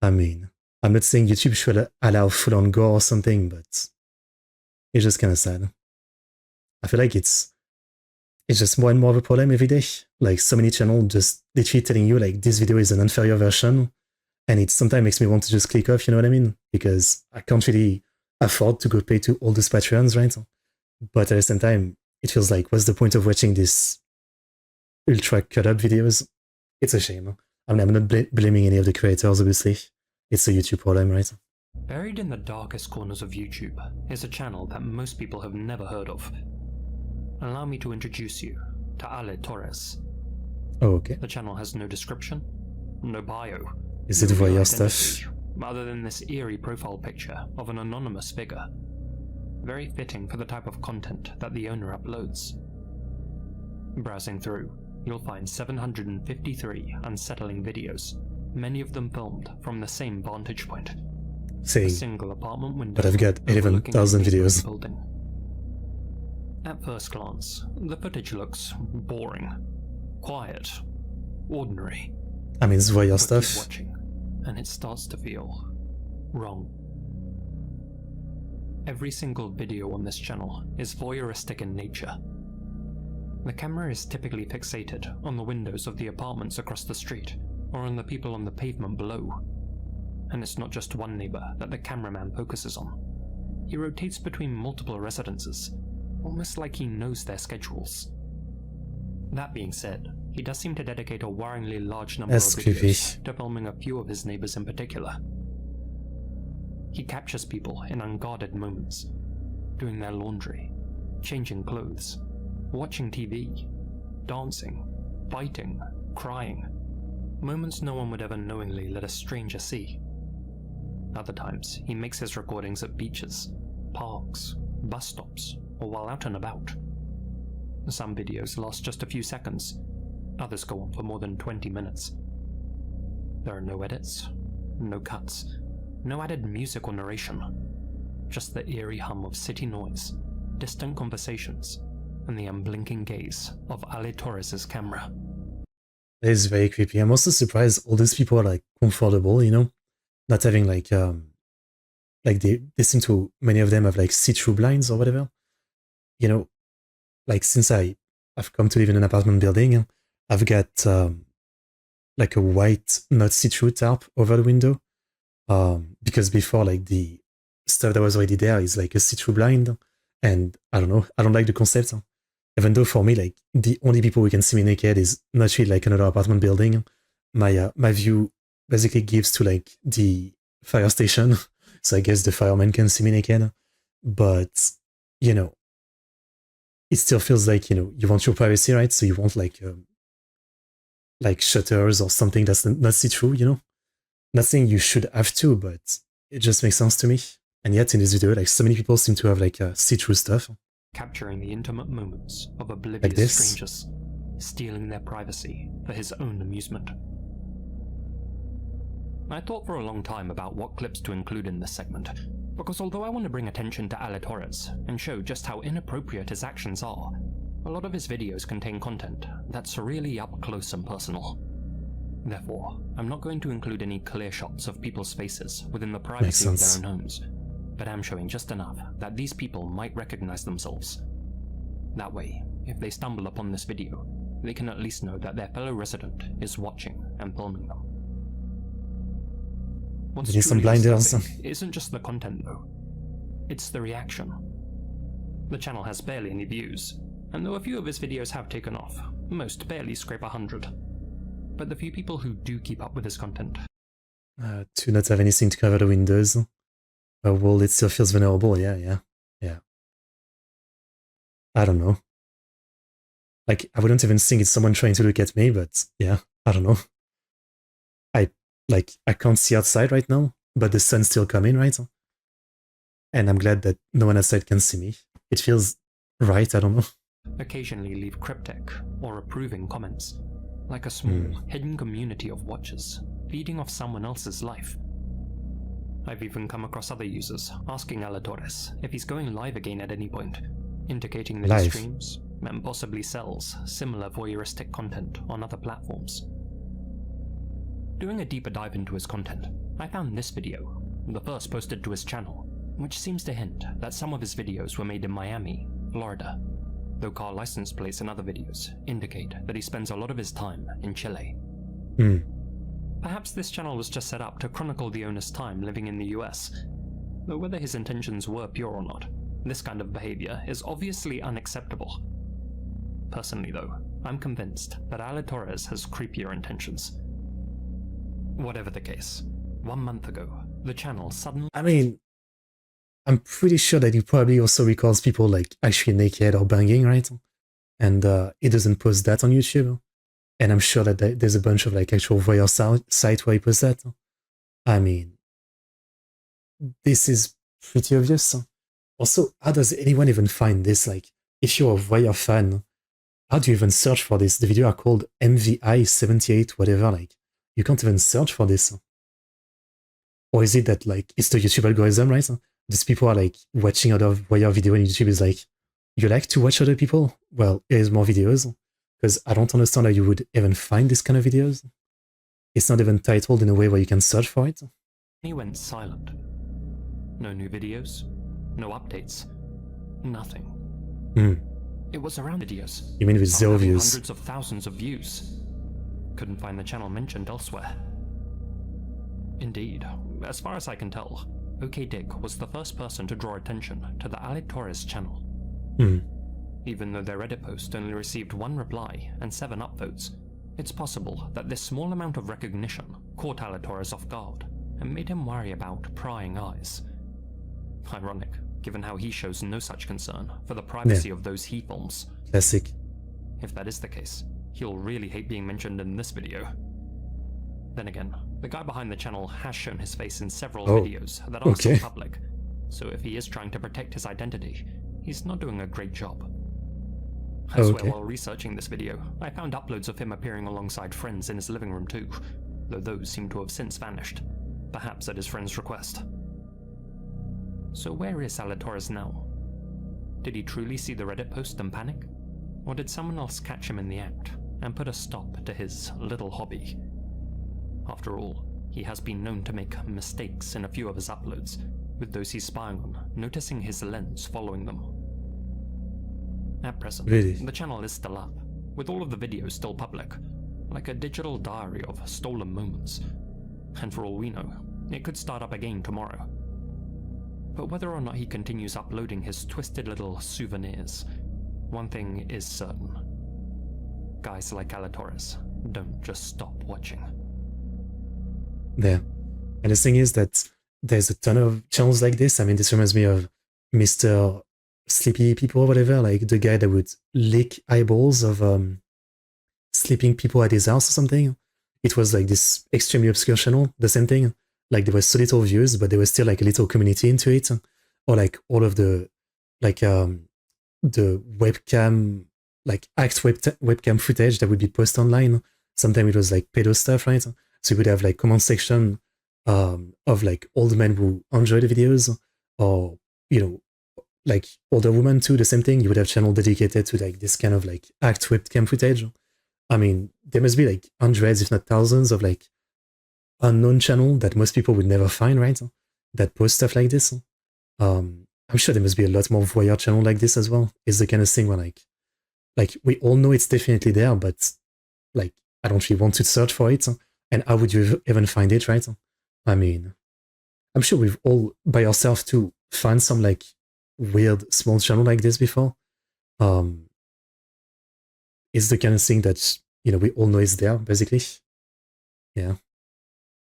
I mean, I'm not saying YouTube should allow full-on gore or something, but it's just kind of sad. I feel like it's just more and more of a problem every day. Like so many channels just literally telling you like this video is an inferior version, and it sometimes makes me want to just click off, you know what I mean? Because I can't really afford to go pay to all those Patreons, right? But at the same time, it feels like, what's the point of watching this ultra cut up videos? It's a shame. I mean, I'm not blaming any of the creators, obviously. It's a YouTube problem, right? Buried in the darkest corners of YouTube is a channel that most people have never heard of. Allow me to introduce you to Ale Torres. Oh, okay. The channel has no description, no bio. Is it voyeur stuff? Other than this eerie profile picture of an anonymous figure. very fitting for the type of content that the owner uploads. Browsing through, you'll find 753 unsettling videos, many of them filmed from the same vantage point. Saying, A single apartment window, but I've got 11,000 videos. Building. At first glance, the footage looks boring, quiet, ordinary. I mean, it's voyeur But stuff. keep watching, and it starts to feel wrong. Every single video on this channel is voyeuristic in nature. The camera is typically fixated on the windows of the apartments across the street, or on the people on the pavement below. And it's not just one neighbor that the cameraman focuses on. He rotates between multiple residences, almost like he knows their schedules. That being said, he does seem to dedicate a worryingly large number That's of creepy. videos to filming a few of his neighbors in particular. He captures people in unguarded moments, doing their laundry, changing clothes, watching TV, dancing, fighting, crying. Moments no one would ever knowingly let a stranger see. Other times, he makes his recordings at beaches, parks, bus stops, or while out and about. Some videos last just a few seconds, others go on for more than 20 minutes. There are no edits, no cuts, no added music or narration, just the eerie hum of city noise, distant conversations, and the unblinking gaze of Ale Torres' camera. It is very creepy. I'm also surprised all these people are like comfortable, you know, not having like they seem to, many of them have like see-through blinds or whatever. You know, like since I've come to live in an apartment building, I've got like a white not see-through tarp over the window. Because before, like the stuff that was already there is like a see-through blind, and I don't know, I don't like the concept. Even though for me, like the only people who can see me naked is not really like another apartment building. My view basically gives to like the fire station, so I guess the fireman can see me naked. But you know, it still feels like, you know, you want your privacy, right? So you want like shutters or something that's not see-through, you know. Not saying you should have to, but it just makes sense to me. And yet in this video, like so many people seem to have like see-through stuff. Capturing the intimate moments of Like oblivious this. strangers, stealing their privacy for his own amusement. I thought for a long time about what clips to include in this segment, because although I want to bring attention to Ale Torres and show just how inappropriate his actions are, a lot of his videos contain content that's really up close and personal. Therefore, I'm not going to include any clear shots of people's faces within the privacy of their own homes, but am showing just enough that these people might recognize themselves. That way, if they stumble upon this video, they can at least know that their fellow resident is watching and filming them. What's We need some truly blinders. disturbing isn't just the content though, it's the reaction. The channel has barely any views, and though a few of his videos have taken off, most barely scrape 100. But the few people who do keep up with his content To not have anything to cover the windows. Well, it still feels vulnerable. Yeah. I don't know. Like, I wouldn't even think it's someone trying to look at me, but yeah, I don't know. I can't see outside right now, but the sun's still coming, right? And I'm glad that no one outside can see me. It feels right, I don't know. occasionally leave cryptic or approving comments, like a small, hidden community of watchers feeding off someone else's life. I've even come across other users asking Ale Torres if he's going live again at any point, indicating that he Live. streams and possibly sells similar voyeuristic content on other platforms. Doing a deeper dive into his content, I found this video, the first posted to his channel, which seems to hint that some of his videos were made in Miami, Florida, though car license plates and other videos indicate that he spends a lot of his time in Chile. Perhaps this channel was just set up to chronicle the owner's time living in the US, though whether his intentions were pure or not, this kind of behavior is obviously unacceptable. Personally though, I'm convinced that Ale Torres has creepier intentions. Whatever the case, 1 month ago, the channel suddenly... I mean, I'm pretty sure that he probably also records people like actually naked or banging, right? And he doesn't post that on YouTube. And I'm sure that there's a bunch of like actual voyeur site where he posts that. I mean, this is pretty obvious. Also, how does anyone even find this? Like, if you're a Wire fan, how do you even search for this? The video are called MVI78, whatever. Like, you can't even search for this. Or is it that, like, it's the YouTube algorithm, right? These people are, like, watching other Wire video and YouTube is like, you like to watch other people? Well, here's more videos. Because I don't understand how you would even find this kind of videos. It's not even titled in a way where you can search for it. He went silent. No new videos, no updates, nothing. It was around videos. You mean with Some 0 having views? Hundreds of thousands of views. Couldn't find the channel mentioned elsewhere. Indeed, as far as I can tell, OK Dick was the first person to draw attention to the Ale Torres channel. Even though their Reddit post only received 1 reply and 7 upvotes, it's possible that this small amount of recognition caught Ale Torres off guard and made him worry about prying eyes. Ironic, given how he shows no such concern for the privacy of those he films. Classic. If that is the case, he'll really hate being mentioned in this video. Then again, the guy behind the channel has shown his face in several videos that are still public, so if he is trying to protect his identity, he's not doing a great job. I swear while researching this video, I found uploads of him appearing alongside friends in his living room too, though those seem to have since vanished, perhaps at his friend's request. So where is Ale Torres now? Did he truly see the Reddit post and panic? Or did someone else catch him in the act and put a stop to his little hobby? After all, he has been known to make mistakes in a few of his uploads, with those he's spying on noticing his lens following them. At present, the channel is still up, with all of the videos still public, like a digital diary of stolen moments. And for all we know, it could start up again tomorrow. But whether or not he continues uploading his twisted little souvenirs, one thing is certain. Guys like Ale Torres don't just stop watching. There. And the thing is that there's a ton of channels like this. I mean, this reminds me of Mr. Sleepy People or whatever, like the guy that would lick eyeballs of sleeping people at his house or something. It was like this extremely obscure channel, the same thing. Like there was so little views, but there was still like a little community into it. Or like all of the, like the webcam, like webcam footage that would be posted online. Sometimes it was like pedo stuff, right? So you would have like comment section of like old men who enjoy the videos, or, you know, like older women too, the same thing. You would have channel dedicated to like this kind of like act webcam footage. I mean, there must be like hundreds, if not thousands, of like unknown channel that most people would never find, right? That post stuff like this. I'm sure there must be a lot more voyeur channel like this as well. It's the kind of thing where like we all know it's definitely there, but like I don't really want to search for it. And how would you even find it, right? I mean, I'm sure we've all by ourselves too found some like weird small channel like this before. It's the kind of thing that, you know, we all know is there, basically. Yeah.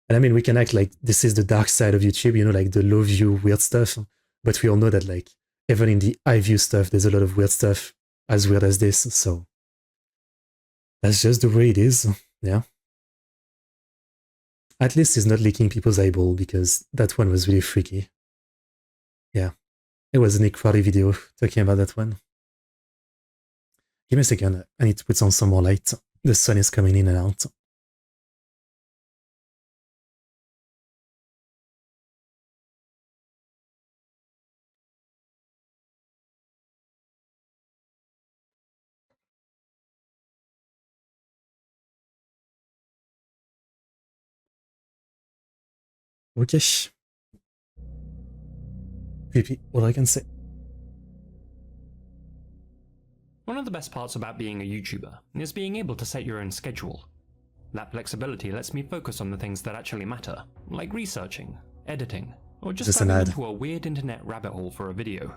And I mean, we can act like this is the dark side of YouTube, you know, like the low view weird stuff. But we all know that like even in the high view stuff, there's a lot of weird stuff as weird as this. So that's just the way it is. Yeah. At least he's not licking people's eyeball, because that one was really freaky. Yeah. It was a Nick Quarry video talking about that one. Give me a second. I need to put on some more light. The sun is coming in and out. Okay. VP, what I can say. One of the best parts about being a YouTuber is being able to set your own schedule. That flexibility lets me focus on the things that actually matter, like researching, editing, or just diving into a weird internet rabbit hole for a video.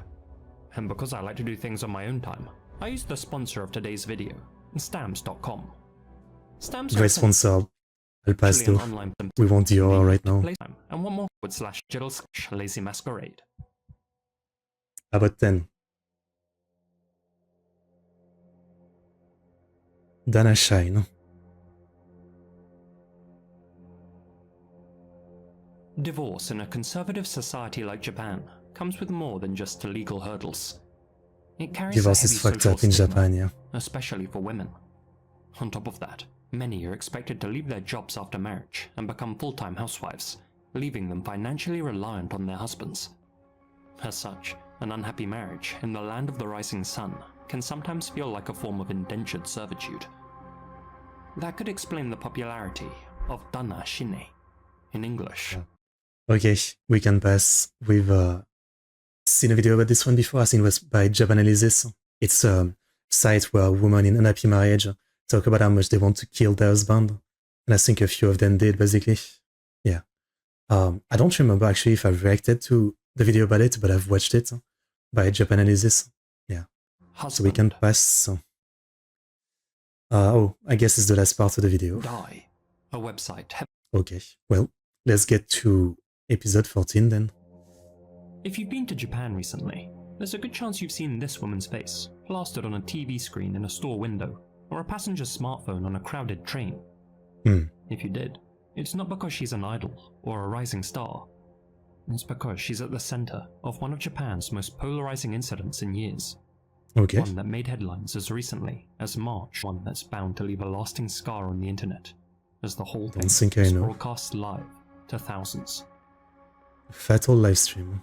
And because I like to do things on my own time, I use the sponsor of today's video, Stamps.com. Stamps Great sponsor. El Pasto. We want the URL right now. And one more /digital/lazy masquerade. How about 10? Dana Shine. Divorce in a conservative society like Japan comes with more than just legal hurdles. It carries Divorce a is heavy fucked social up in stigma, Japan, yeah. especially for women. On top of that, many are expected to leave their jobs after marriage and become full-time housewives, leaving them financially reliant on their husbands. As such, an unhappy marriage in the land of the rising sun can sometimes feel like a form of indentured servitude. That could explain the popularity of Dana Shine in English. Okay, we can pass. We've seen a video about this one before. I think it was by Japananalysis. It's a site where women in unhappy marriage talk about how much they want to kill their husband. And I think a few of them did, basically. Yeah. I don't remember actually if I've reacted to the video about it, but I've watched it by Japananalysis. Yeah. So we can pass. Oh, I guess it's the last part of the video. Die, a website. Okay, well, let's get to episode 14 then. If you've been to Japan recently, there's a good chance you've seen this woman's face plastered on a TV screen in a store window or a passenger's smartphone on a crowded train. If you did, it's not because she's an idol or a rising star. It's because she's at the center of one of Japan's most polarizing incidents in years. Okay. One that made headlines as recently as March, one that's bound to leave a lasting scar on the internet, as the whole thing was broadcast live to thousands. Fatal livestream.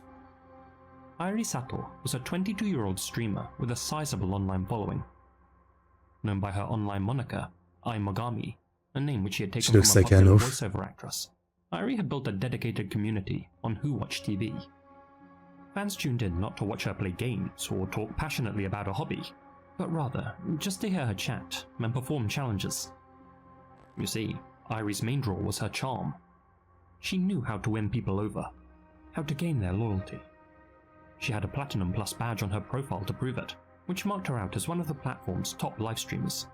Airi Sato was a 22-year-old streamer with a sizable online following. Known by her online moniker, Ai Mogami, a name which she had taken from a popular voiceover actress, Airi had built a dedicated community on Who Watch TV. Fans tuned in not to watch her play games or talk passionately about her hobby, but rather just to hear her chat and perform challenges. You see, Airi's main draw was her charm. She knew how to win people over, how to gain their loyalty. She had a Platinum Plus badge on her profile to prove it, which marked her out as one of the platform's top live streamers.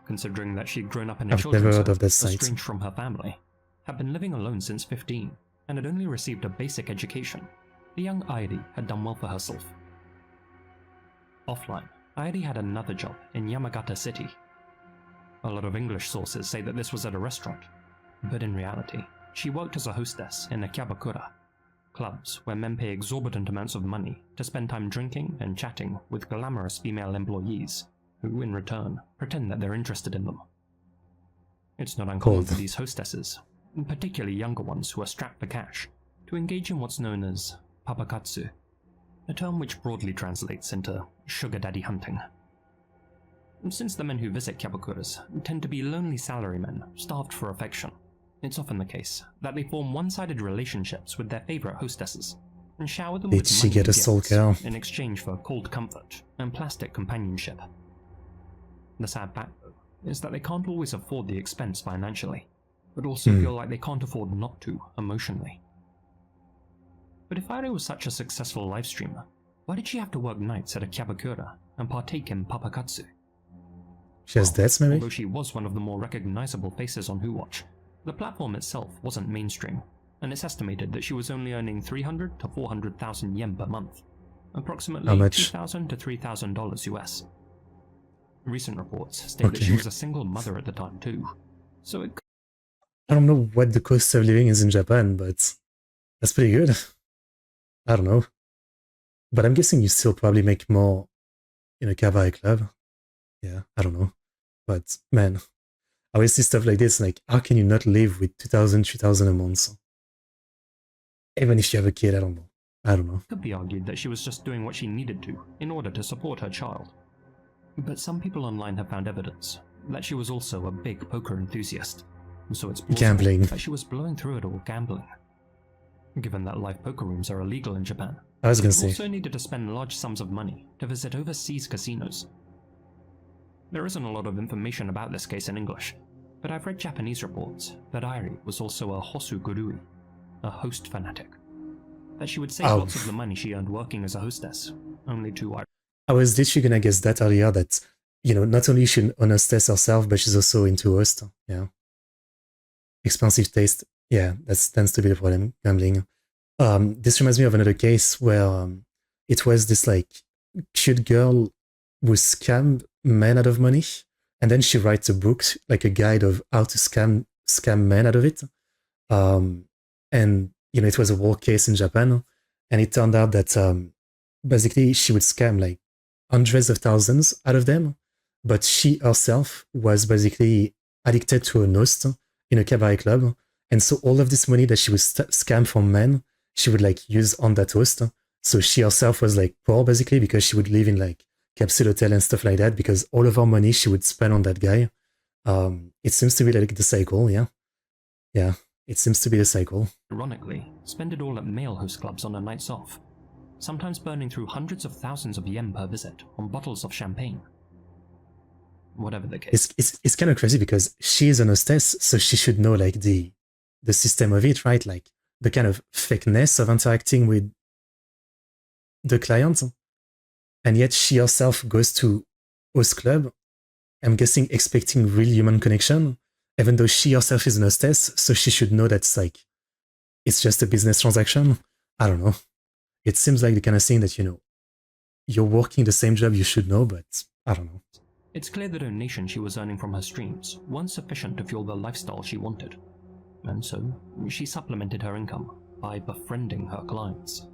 Considering that she'd grown up in a children's home, estranged from her family, had been living alone since 15, and had only received a basic education, the young Airi had done well for herself. Offline, Airi had another job in Yamagata City. A lot of English sources say that this was at a restaurant, but in reality, she worked as a hostess in a kyabakura, clubs where men pay exorbitant amounts of money to spend time drinking and chatting with glamorous female employees, who in return pretend that they're interested in them. It's not uncommon for these hostesses, particularly younger ones who are strapped for cash, to engage in what's known as papakatsu, a term which broadly translates into sugar daddy hunting. Since the men who visit kyabakuras tend to be lonely salarymen starved for affection, it's often the case that they form one-sided relationships with their favorite hostesses and shower them with money and gifts in exchange for cold comfort and plastic companionship. The sad fact, though, is that they can't always afford the expense financially, but also feel like they can't afford not to emotionally. But if Airi was such a successful live streamer, why did she have to work nights at a kyabakura and partake in papakatsu? She has debts, maybe? Although she was one of the more recognizable faces on Who Watch, the platform itself wasn't mainstream, and it's estimated that she was only earning 300 to 400,000 yen per month, approximately $2,000 to $3,000 US. Recent reports state that she was a single mother at the time too, so it... I don't know what the cost of living is in Japan, but that's pretty good. I don't know. But I'm guessing you still probably make more in a cabaret club. Yeah, I don't know. But man, I always see stuff like this, like, how can you not live with 2,000, 3,000 a month? Even if you have a kid, I don't know. It could be argued that she was just doing what she needed to in order to support her child. But some people online have found evidence that she was also a big poker enthusiast, so it's plausible that she was blowing through it all gambling. Given that live poker rooms are illegal in Japan, she also needed to spend large sums of money to visit overseas casinos. There isn't a lot of information about this case in English, but I've read Japanese reports that Airi was also a hosu gurui, a host fanatic. That she would save lots of the money she earned working as a hostess, only to Airi. I was literally gonna guess that earlier, that, you know, not only is she an hostess herself, but she's also into host. Yeah. Expensive taste. Yeah, that tends to be the problem, gambling. This reminds me of another case where it was this like cute girl who scammed men out of money, and then she writes a book, like a guide of how to scam men out of it. And you know, it was a war case in Japan, and it turned out that basically she would scam like hundreds of thousands out of them, but she herself was basically addicted to an host in a cabaret club, and so all of this money that she would scam from men, she would like use on that host. So she herself was like poor basically because she would live in like capsule hotel and stuff like that because all of her money she would spend on that guy. It seems to be like the cycle, yeah. Yeah, it seems to be the cycle. Ironically, spend it all at male host clubs on her nights off, sometimes burning through hundreds of thousands of yen per visit on bottles of champagne. Whatever the case. It's kind of crazy because she is an hostess, so she should know like the system of it, right? Like the kind of fakeness of interacting with the client. And yet she herself goes to host club, I'm guessing expecting real human connection, even though she herself is an hostess, so she should know that's like, it's just a business transaction. I don't know. It seems like the kind of thing that, you know, you're working the same job you should know, but I don't know. It's clear the donation she was earning from her streams weren't sufficient to fuel the lifestyle she wanted, and so she supplemented her income by befriending her clients.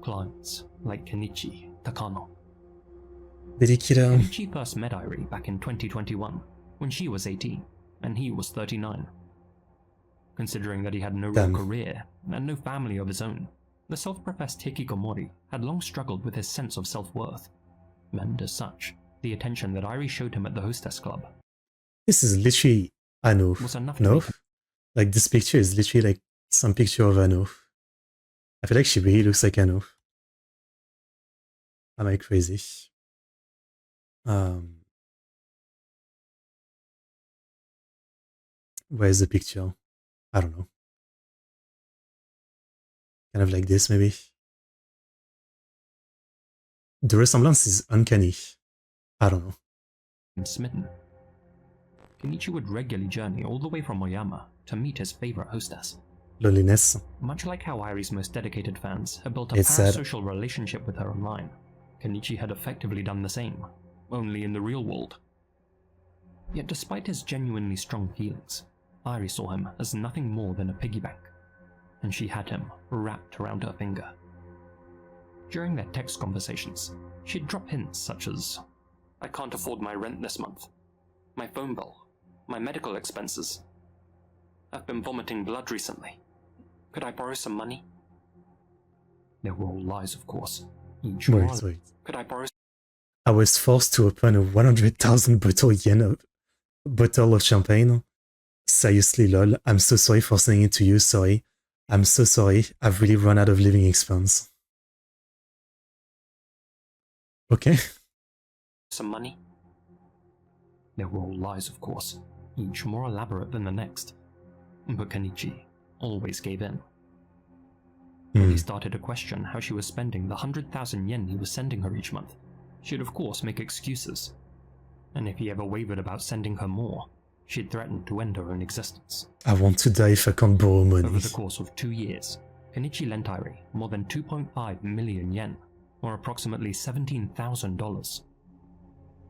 Clients like Kenichi Takano. Kenichi first met Irie back in 2021, when she was 18, and he was 39. Considering that he had no real career, and no family of his own, the self-professed hikikomori had long struggled with his sense of self-worth, and as such, the attention that Irie showed him at the hostess club. This is literally Anu. No? Like this picture is literally like some picture of Anu. I feel like she really looks like Anu. Am I crazy? Where's the picture? I don't know. Kind of like this, maybe. The resemblance is uncanny. I don't know. Smitten. Kenichi would regularly journey all the way from Oyama to meet his favorite hostess. Loneliness. Much like how Irie's most dedicated fans had built a parasocial relationship with her online, Kenichi had effectively done the same, only in the real world. Yet despite his genuinely strong feelings, Irie saw him as nothing more than a piggy bank, and she had him wrapped around her finger. During their text conversations, she'd drop hints such as, "I can't afford my rent this month, my phone bill, my medical expenses. I've been vomiting blood recently. Could I borrow some money?" They were all lies, of course. Each wait. Could I borrow? I was forced to open a 100,000 bottle of champagne. Seriously, lol. I'm so sorry for sending it to you. Sorry. I'm so sorry. I've really run out of living expense. Okay. Some money? They were all lies, of course, each more elaborate than the next. But Kenichi always gave in. When he started to question how she was spending the 100,000 yen he was sending her each month, she'd of course make excuses. And if he ever wavered about sending her more, she'd threaten to end her own existence. I want to die if I can't borrow money. Over the course of 2 years, Kenichi lent Irie more than 2.5 million yen, or approximately $17,000.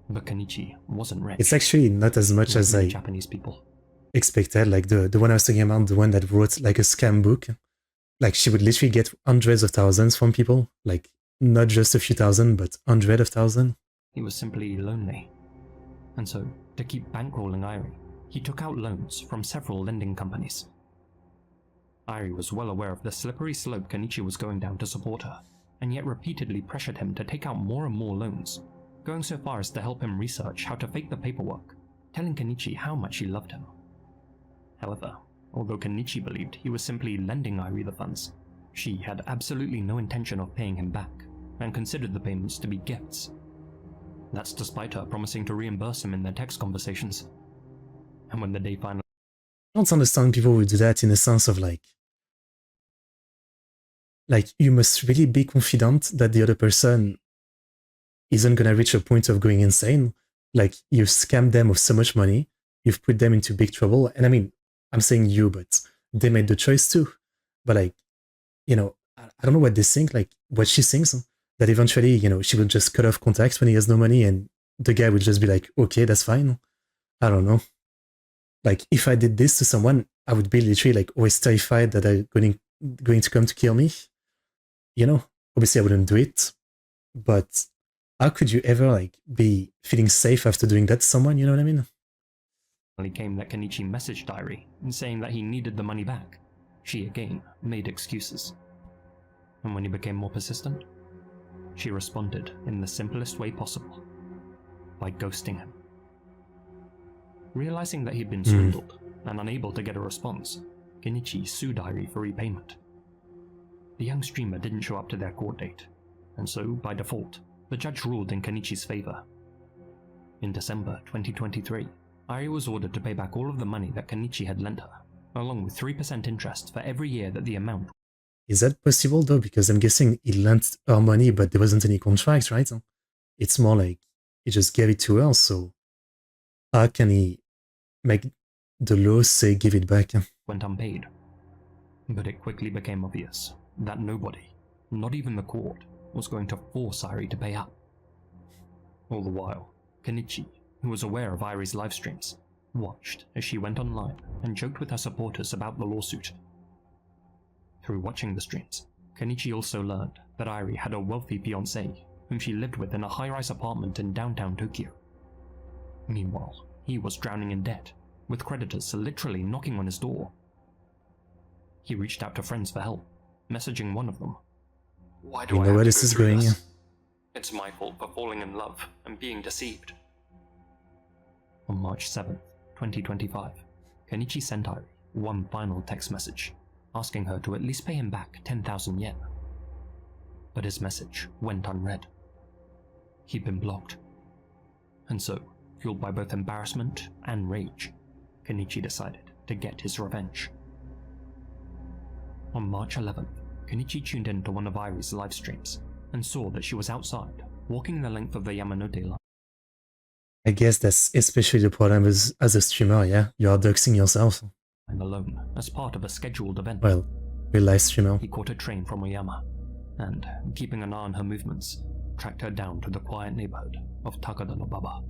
But Kenichi wasn't rich. It's actually not as much as I Japanese people expected. Like the one I was talking about, the one that wrote like a scam book. Like she would literally get hundreds of thousands from people. Like not just a few thousand, but hundreds of thousands. He was simply lonely. And so, to keep bankrolling Irie, he took out loans from several lending companies. Irie was well aware of the slippery slope Kenichi was going down to support her, and yet repeatedly pressured him to take out more and more loans, going so far as to help him research how to fake the paperwork, telling Kenichi how much she loved him. However, although Kenichi believed he was simply lending Irie the funds, she had absolutely no intention of paying him back, and considered the payments to be gifts. That's despite her promising to reimburse him in their text conversations. And when the day finally... I don't understand people who do that in the sense of like you must really be confident that the other person isn't gonna reach a point of going insane. Like you've scammed them of so much money, you've put them into big trouble. And I mean, I'm saying you, but they made the choice too. But like, you know, I don't know what they think, like what she thinks, that eventually, you know, she will just cut off contact when he has no money and the guy will just be like, okay, that's fine. I don't know. Like if I did this to someone, I would be literally like always terrified that they're going to come to kill me. you know, obviously I wouldn't do it, but how could you ever like be feeling safe after doing that to someone, you know what I mean? Finally came that Kenichi messaged Irie saying that he needed the money back. She again made excuses. And when he became more persistent, she responded in the simplest way possible, by ghosting him. Realizing that he'd been swindled and unable to get a response, Kenichi sued Irie for repayment. The young streamer didn't show up to their court date, and so, by default, the judge ruled in Kenichi's favor. In December 2023, Irie was ordered to pay back all of the money that Kenichi had lent her, along with 3% interest for every year that the amount. Is that possible though? Because I'm guessing he lent her money, but there wasn't any contract, right? It's more like he just gave it to her, so how can he make the law say give it back? Went unpaid. But it quickly became obvious that nobody, not even the court, was going to force Irie to pay up. All the while, Kenichi, who was aware of Irie's live streams, watched as she went online and joked with her supporters about the lawsuit. Through watching the streams, Kenichi also learned that Irie had a wealthy fiancé whom she lived with in a high-rise apartment in downtown Tokyo. Meanwhile, he was drowning in debt, with creditors literally knocking on his door. He reached out to friends for help, messaging one of them. Why do You I know have where to this go is through going? this? It's my fault for falling in love and being deceived. On March 7th, 2025, Kenichi sent Irie one final text message, asking her to at least pay him back 10,000 yen. But his message went unread. He'd been blocked. And so, fueled by both embarrassment and rage, Kenichi decided to get his revenge. On March 11th, Kenichi tuned in to one of Irie's live streams and saw that she was outside, walking the length of the Yamanote line. I guess that's especially the problem as a streamer, yeah? You are doxing yourself. And alone, as part of a scheduled event. Well, real life streamer. He caught a train from Oyama, and, keeping an eye on her movements, tracked her down to the quiet neighborhood of Takada no Baba.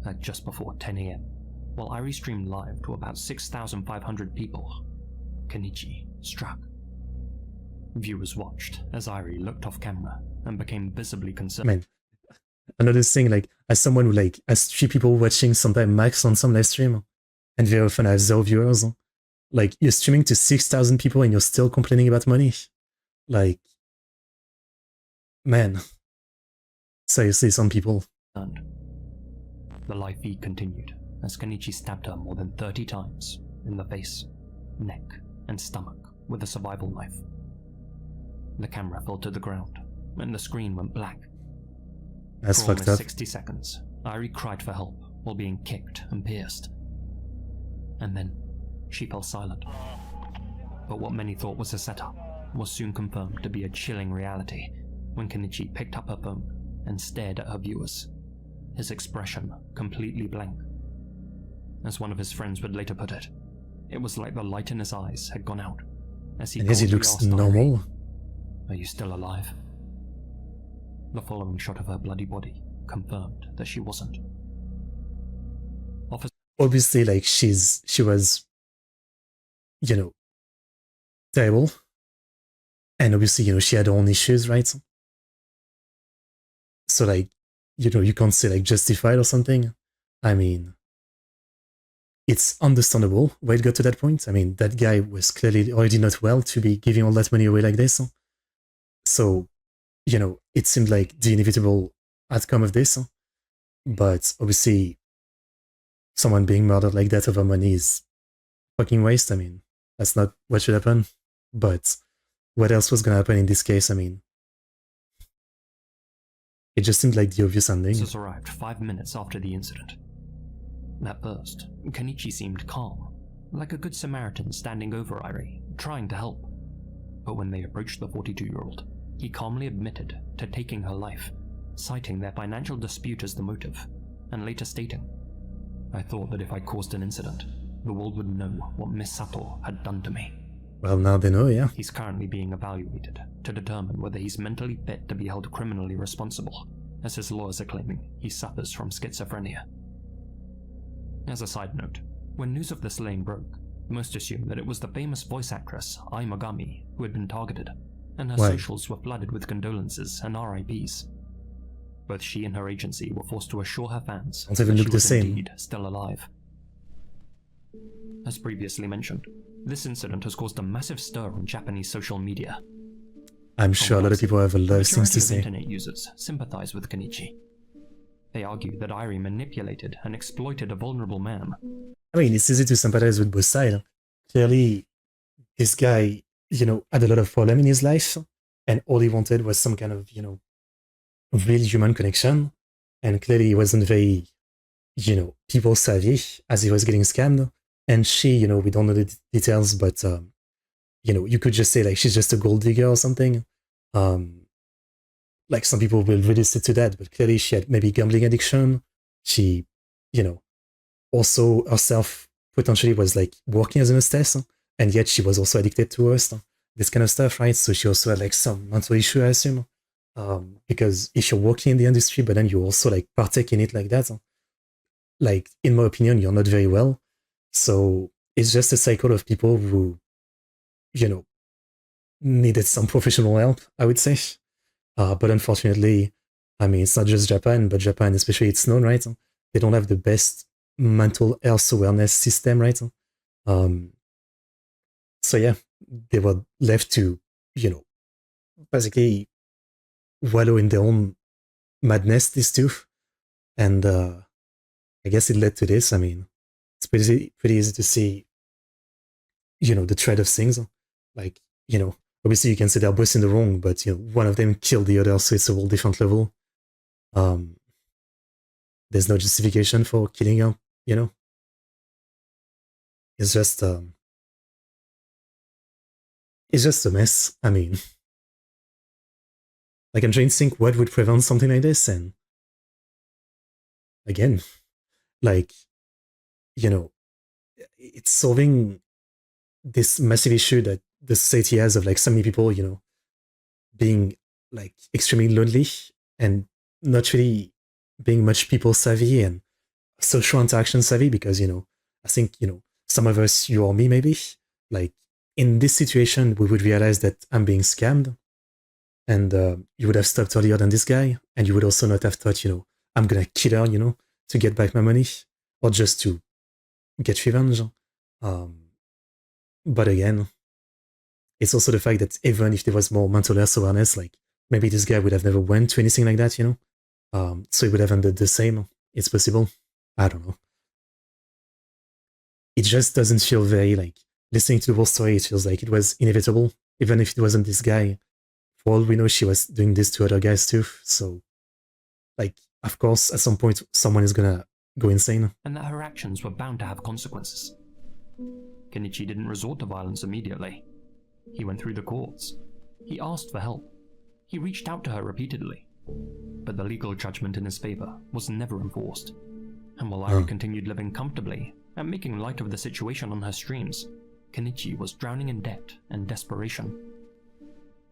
At just before 10 AM, while Irie streamed live to about 6,500 people, Kenichi struck. Viewers watched as Irie looked off camera and became visibly concerned. Man, another thing, like, as someone who, like, has 3 people watching sometimes max on some live stream, and very often I have 0 viewers, like, you're streaming to 6,000 people and you're still complaining about money? Like, man. Seriously, some people. And the live feed continued as Kenichi stabbed her more than 30 times in the face, neck, and stomach with a survival knife. The camera fell to the ground, and the screen went black. That's For fucked almost up. 60 seconds, Irie cried for help while being kicked and pierced. And then, she fell silent. But what many thought was a setup was soon confirmed to be a chilling reality when Kenichi picked up her phone and stared at her viewers, his expression completely blank. As one of his friends would later put it, it was like the light in his eyes had gone out, as he And yes, he coldly looks asked Irie, normal. "Are you still alive?" The following shot of her bloody body confirmed that she wasn't. Obviously, like, she was, you know, terrible. And obviously, you know, she had her own issues, right? So, like, you know, you can't say, like, justified or something. I mean, it's understandable why it got to that point. I mean, that guy was clearly already not well to be giving all that money away like this. So, you know, it seemed like the inevitable outcome of this. But obviously, someone being murdered like that over money is fucking waste. I mean, that's not what should happen. But what else was going to happen in this case? I mean, it just seemed like the obvious ending. Officers arrived 5 minutes after the incident. At first, Kenichi seemed calm, like a good Samaritan standing over Irie, trying to help. But when they approached the 42-year-old, he calmly admitted to taking her life, citing their financial dispute as the motive, and later stating, "I thought that if I caused an incident, the world would know what Miss Sato had done to me." Well, now they know, yeah. He's currently being evaluated to determine whether he's mentally fit to be held criminally responsible, as his lawyers are claiming he suffers from schizophrenia. As a side note, when news of the slaying broke, most assumed that it was the famous voice actress Ai Magami who had been targeted, and her Why? socials were flooded with condolences and RIPs. Both she and her agency were forced to assure her fans Don't even that look she the was same. indeed still alive. As previously mentioned, this incident has caused a massive stir on Japanese social media. I'm sure a lot of people have a lot of things to The say. internet users sympathize with Kenichi. They argue that Irie manipulated and exploited a vulnerable man. I mean, it's easy to sympathize with both sides. Clearly, this guy, had a lot of problem in his life, and all he wanted was some kind of, real human connection. And clearly he wasn't very, people savvy as he was getting scammed. And she, we don't know the details, but, you could just say like she's just a gold digger or something. Like some people will reduce it to that, but clearly she had maybe gambling addiction. She, also herself potentially was like working as an hostess, and yet she was also addicted to host, this kind of stuff, right? So she also had like some mental issue, I assume. Because if you're working in the industry, but then you also like partake in it like that, like in my opinion, you're not very well. So it's just a cycle of people who, needed some professional help, I would say. But unfortunately, I mean, it's not just Japan, but Japan, especially, it's known, right? They don't have the best mental health awareness system, right? So yeah, they were left to, basically wallow in their own madness, these two. And I guess it led to this. I mean, it's pretty easy to see, the thread of things. Like, obviously you can say they're both in the wrong, but, one of them killed the other, so it's a whole different level. There's no justification for killing her, It's just a mess. I mean, like I'm trying to think what would prevent something like this, and again, like, it's solving this massive issue that the society has of like so many people, being like extremely lonely and not really being much people savvy and social interaction savvy, because, I think, some of us, you or me maybe, like in this situation, we would realize that I'm being scammed, and you would have stopped earlier than this guy, and you would also not have thought, I'm gonna kill her, to get back my money, or just to get revenge. But again, it's also the fact that even if there was more mental health awareness, like maybe this guy would have never went to anything like that, so he would have ended the same. It's possible. I don't know. It just doesn't feel very like, listening to the whole story, it feels like it was inevitable, even if it wasn't this guy. For all we know, she was doing this to other guys too. So, like, of course, at some point, someone is gonna go insane. And that her actions were bound to have consequences. Kenichi didn't resort to violence immediately. He went through the courts. He asked for help. He reached out to her repeatedly. But the legal judgment in his favor was never enforced. And while Irie continued living comfortably and making light of the situation on her streams, Kenichi was drowning in debt and desperation.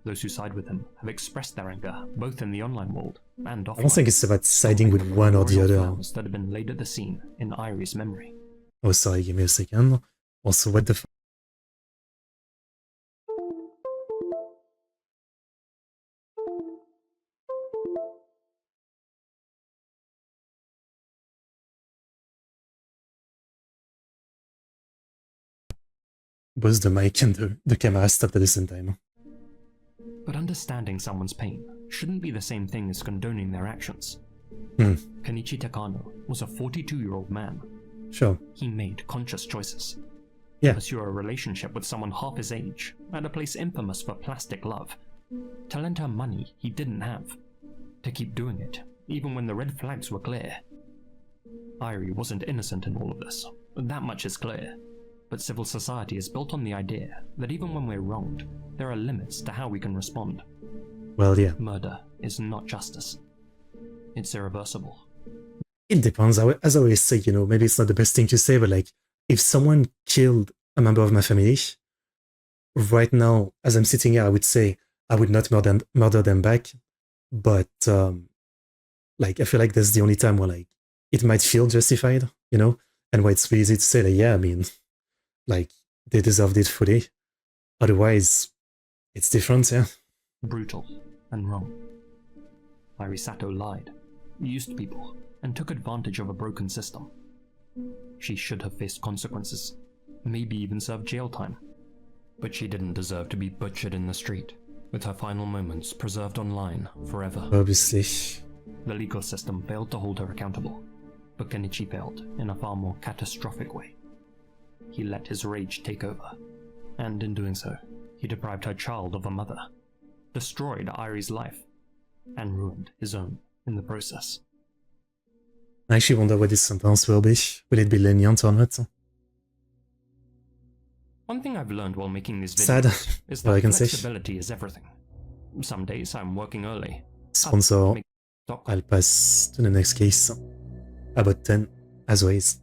Those who side with him have expressed their anger both in the online world and offline. I don't think it's about siding with one or the other. That have been laid at the scene in Irie's memory. Oh, sorry, give me a second. Also, what the f- Both the mic and the camera stopped at the same time. But understanding someone's pain shouldn't be the same thing as condoning their actions. Kenichi Takano was a 42-year-old man. Sure. He made conscious choices. Yeah. To pursue a relationship with someone half his age at a place infamous for plastic love. To lend her money he didn't have. To keep doing it, even when the red flags were clear. Irie wasn't innocent in all of this. That much is clear. But civil society is built on the idea that even when we're wronged, there are limits to how we can respond. Well, yeah. Murder is not justice. It's irreversible. It depends. As I always say, maybe it's not the best thing to say, but like, if someone killed a member of my family, right now, as I'm sitting here, I would say I would not murder them back. But, like, I feel like that's the only time where, like, it might feel justified, and why it's really easy to say that, yeah, I mean, like, they deserved it fully. Otherwise, it's different, yeah. brutal, and wrong. Irisato lied, used people, and took advantage of a broken system. She should have faced consequences, maybe even served jail time. But she didn't deserve to be butchered in the street, with her final moments preserved online forever. Obviously. The legal system failed to hold her accountable, but Kenichi failed in a far more catastrophic way. He let his rage take over, and in doing so, he deprived her child of a mother, destroyed Airi's life, and ruined his own in the process. I actually wonder what his sentence will be. Will it be lenient or not? One thing I've learned while making these Sad, videos is what I that can say. flexibility is everything. Some days I'm working early. Sponsor, I'll pass to the next case. About 10, as always.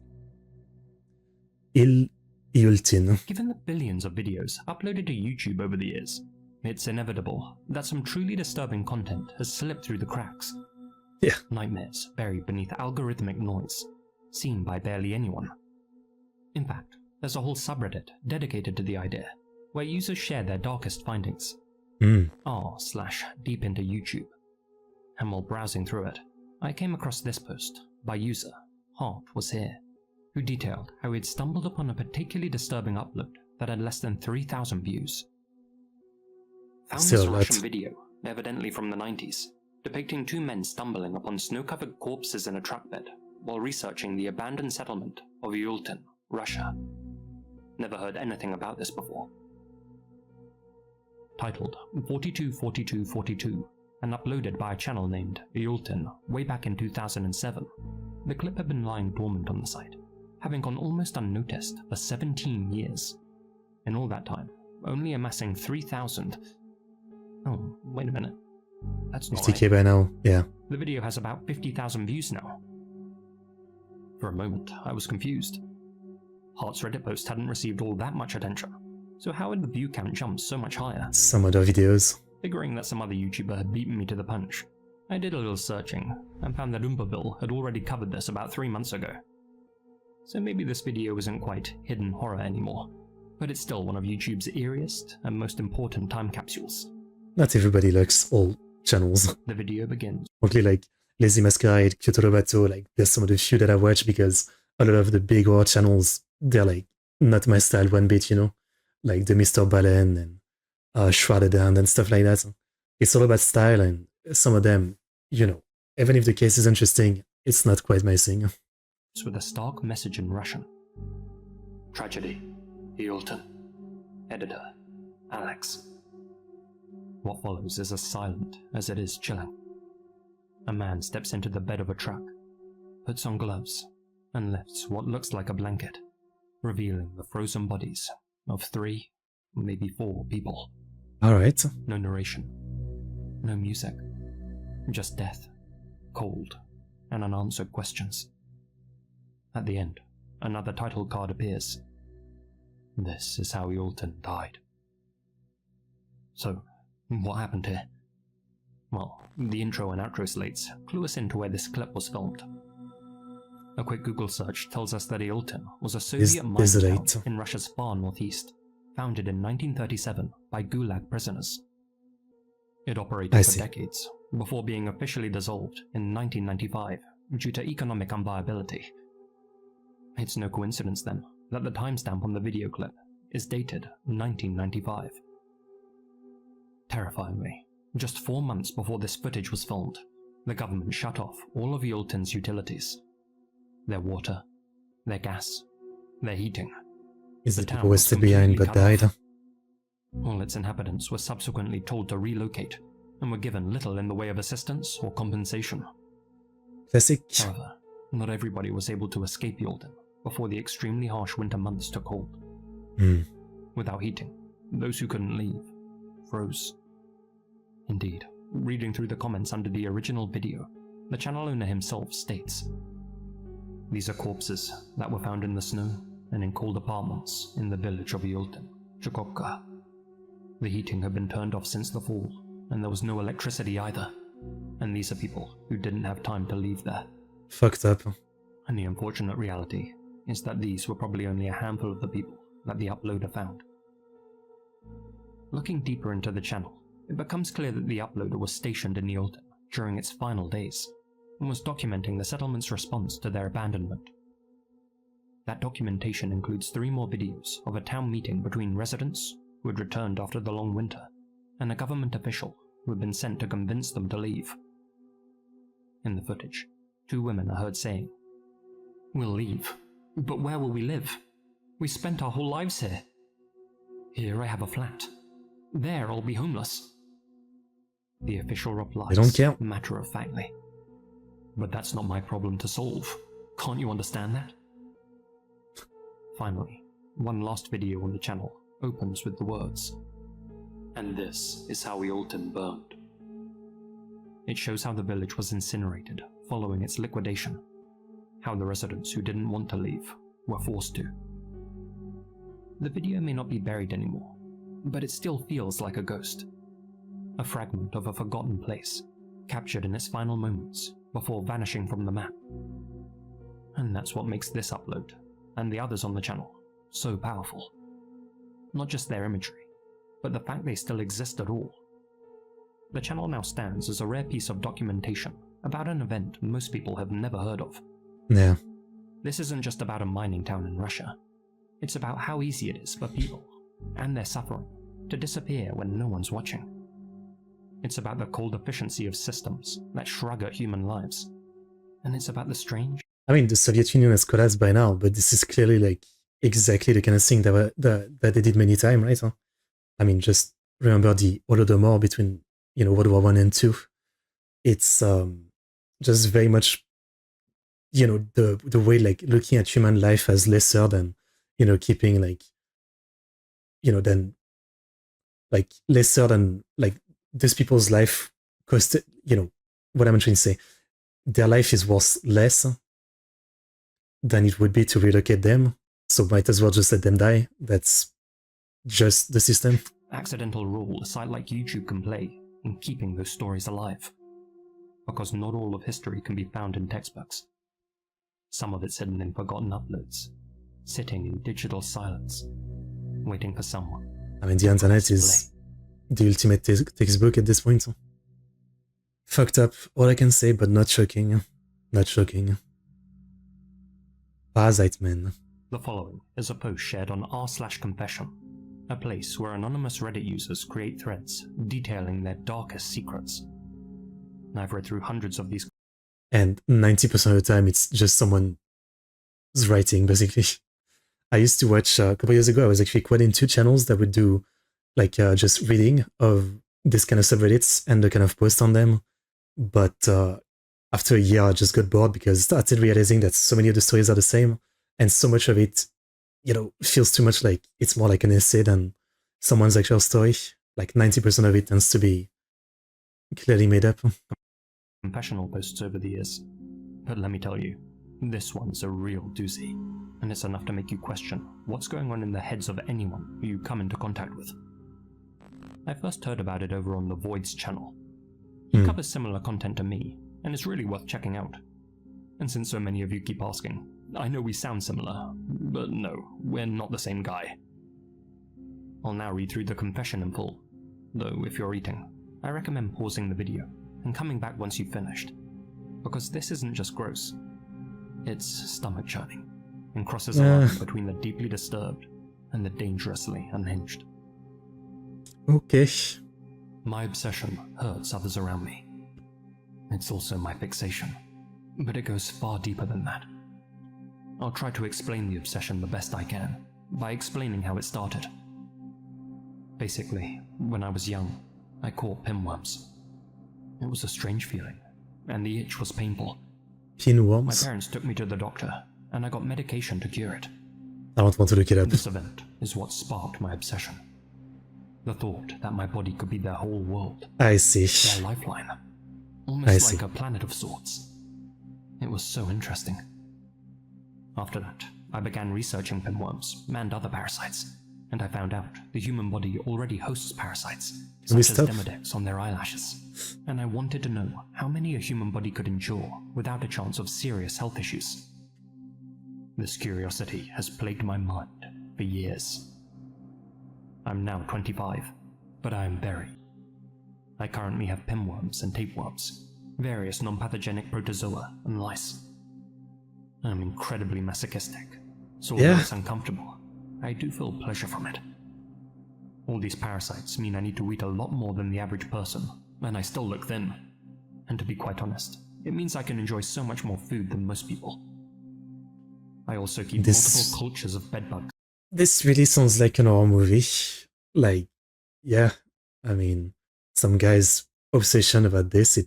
Iultin. Given the billions of videos uploaded to YouTube over the years, it's inevitable that some truly disturbing content has slipped through the cracks. Yeah. Nightmares buried beneath algorithmic noise, seen by barely anyone. In fact, there's a whole subreddit dedicated to the idea, where users share their darkest findings. r/deep into YouTube. And while browsing through it, I came across this post by user Heart Was Here, who detailed how he'd stumbled upon a particularly disturbing upload that had less than 3,000 views. Found this Russian video, evidently from the 90s, depicting two men stumbling upon snow-covered corpses in a truck bed while researching the abandoned settlement of Yultin, Russia. Never heard anything about this before. Titled 424242 and uploaded by a channel named Yultin way back in 2007, the clip had been lying dormant on the site, having gone almost unnoticed for 17 years. In all that time, only amassing 3,000... Oh, wait a minute. That's not 50k right. by now, yeah. The video has about 50,000 views now. For a moment, I was confused. Heart's Reddit post hadn't received all that much attention, so how had the view count jumped so much higher? Some other videos. Figuring that some other YouTuber had beaten me to the punch, I did a little searching and found that Oompaville had already covered this about 3 months ago. So maybe this video isn't quite hidden horror anymore, but it's still one of YouTube's eeriest and most important time capsules. Not everybody likes all channels. The video begins. Mostly like Lazy Masquerade, Kyotorobato, like there's some of the few that I watch because a lot of the big horror channels, they're like not my style one bit, you know? Like the Mr. Balen and Shrouded Hand and stuff like that. It's all about style, and some of them, you know, even if the case is interesting, it's not quite my thing. With a stark message in Russian. Tragedy. Yultin. Editor. Alex. What follows is as silent as it is chilling. A man steps into the bed of a truck, puts on gloves, and lifts what looks like a blanket, revealing the frozen bodies of 3, maybe 4 people. Alright. No narration. No music. Just death, cold, and unanswered questions. At the end, another title card appears. This is how Yultin died. So, what happened here? Well, the intro and outro slates clue us into where this clip was filmed. A quick Google search tells us that Yultin was a Soviet mining town in Russia's far northeast, founded in 1937 by Gulag prisoners. It operated for decades, before being officially dissolved in 1995 due to economic unviability. It's no coincidence then that the timestamp on the video clip is dated 1995. Terrifyingly, just 4 months before this footage was filmed, the government shut off all of Yultin's utilities. Their water, their gas, their heating. Is the people were still behind but died? All its inhabitants were subsequently told to relocate and were given little in the way of assistance or compensation. Classic. However, not everybody was able to escape Yultin before the extremely harsh winter months took hold. Without heating, those who couldn't leave froze. Indeed, reading through the comments under the original video, the channel owner himself states, "These are corpses that were found in the snow and in cold apartments in the village of Yultin, Chukovka. The heating had been turned off since the fall, and there was no electricity either. And these are people who didn't have time to leave there." Fucked up. And the unfortunate reality is that these were probably only a handful of the people that the uploader found. Looking deeper into the channel, it becomes clear that the uploader was stationed in Neolton during its final days and was documenting the settlement's response to their abandonment. That documentation includes 3 more videos of a town meeting between residents who had returned after the long winter and a government official who had been sent to convince them to leave. In the footage, 2 women are heard saying, "We'll leave, but where will we live? We spent our whole lives here. Here I have a flat. There I'll be homeless." The official replies, They don't care. matter-of-factly, "But that's not my problem to solve. Can't you understand that?" Finally, one last video on the channel opens with the words, "And this is how Eolton burned." It shows how the village was incinerated following its liquidation, how the residents who didn't want to leave were forced to. The video may not be buried anymore, but it still feels like a ghost, a fragment of a forgotten place, captured in its final moments before vanishing from the map. And that's what makes this upload, and the others on the channel, so powerful. Not just their imagery, but the fact they still exist at all. The channel now stands as a rare piece of documentation about an event most people have never heard of. Yeah. This isn't just about a mining town in Russia. It's about how easy it is for people, and their suffering, to disappear when no one's watching. It's about the cold efficiency of systems that shrug at human lives. And it's about the strange... I mean, the Soviet Union has collapsed by now, but this is clearly like exactly the kind of thing that they did many times, right? Huh? I mean, just remember the Holodomor between, World War I and II. It's just very much, the way like looking at human life as lesser than, keeping than lesser than these people's life costed, what I'm trying to say, their life is worth less than it would be to relocate them, so might as well just let them die. That's just the system. Accidental role a site like YouTube can play in keeping those stories alive. Because not all of history can be found in textbooks. Some of it's hidden in forgotten uploads, sitting in digital silence, waiting for someone. I mean, the internet is the ultimate textbook at this point. So. Fucked up, all I can say, but not shocking. Not shocking. Parasite Man. The following is a post shared on r/confession, a place where anonymous Reddit users create threads detailing their darkest secrets. I've read through hundreds of these. And 90% of the time, it's just someone's writing, basically. I used to watch, a couple years ago, I was actually quite into channels that would do just reading of this kind of subreddits and the kind of post on them. But after a year, I just got bored because I started realizing that so many of the stories are the same. And so much of it, feels too much like it's more like an essay than someone's actual story. Like 90% of it tends to be clearly made up. Confessional posts over the years. But let me tell you, this one's a real doozy. And it's enough to make you question what's going on in the heads of anyone who you come into contact with. I first heard about it over on the Void's channel. He covers similar content to me, and it's really worth checking out. And since so many of you keep asking, I know we sound similar, but no, we're not the same guy. I'll now read through the confession in full, though if you're eating, I recommend pausing the video and coming back once you've finished, because this isn't just gross, it's stomach churning, and crosses a line between the deeply disturbed and the dangerously unhinged. Okay. My obsession hurts others around me. It's also my fixation, but it goes far deeper than that. I'll try to explain the obsession the best I can, by explaining how it started. Basically, when I was young, I caught pinworms. It was a strange feeling, and the itch was painful. Pinworms? My parents took me to the doctor, and I got medication to cure it. I don't want to look it up. This event is what sparked my obsession. The thought that my body could be their whole world. I see. Their lifeline. Almost like a planet of sorts. It was so interesting. After that, I began researching pinworms and other parasites, and I found out the human body already hosts parasites, such as demodex on their eyelashes, and I wanted to know how many a human body could endure without a chance of serious health issues. This curiosity has plagued my mind for years. I'm now 25, but I am very, I currently have pinworms and tapeworms, various non-pathogenic protozoa, and lice. I'm incredibly masochistic, so although it's uncomfortable, I do feel pleasure from it. All these parasites mean I need to eat a lot more than the average person, and I still look thin. And to be quite honest, it means I can enjoy so much more food than most people. I also keep multiple cultures of bedbugs. This really sounds like an horror movie. Like, yeah, I mean, some guy's obsession about this,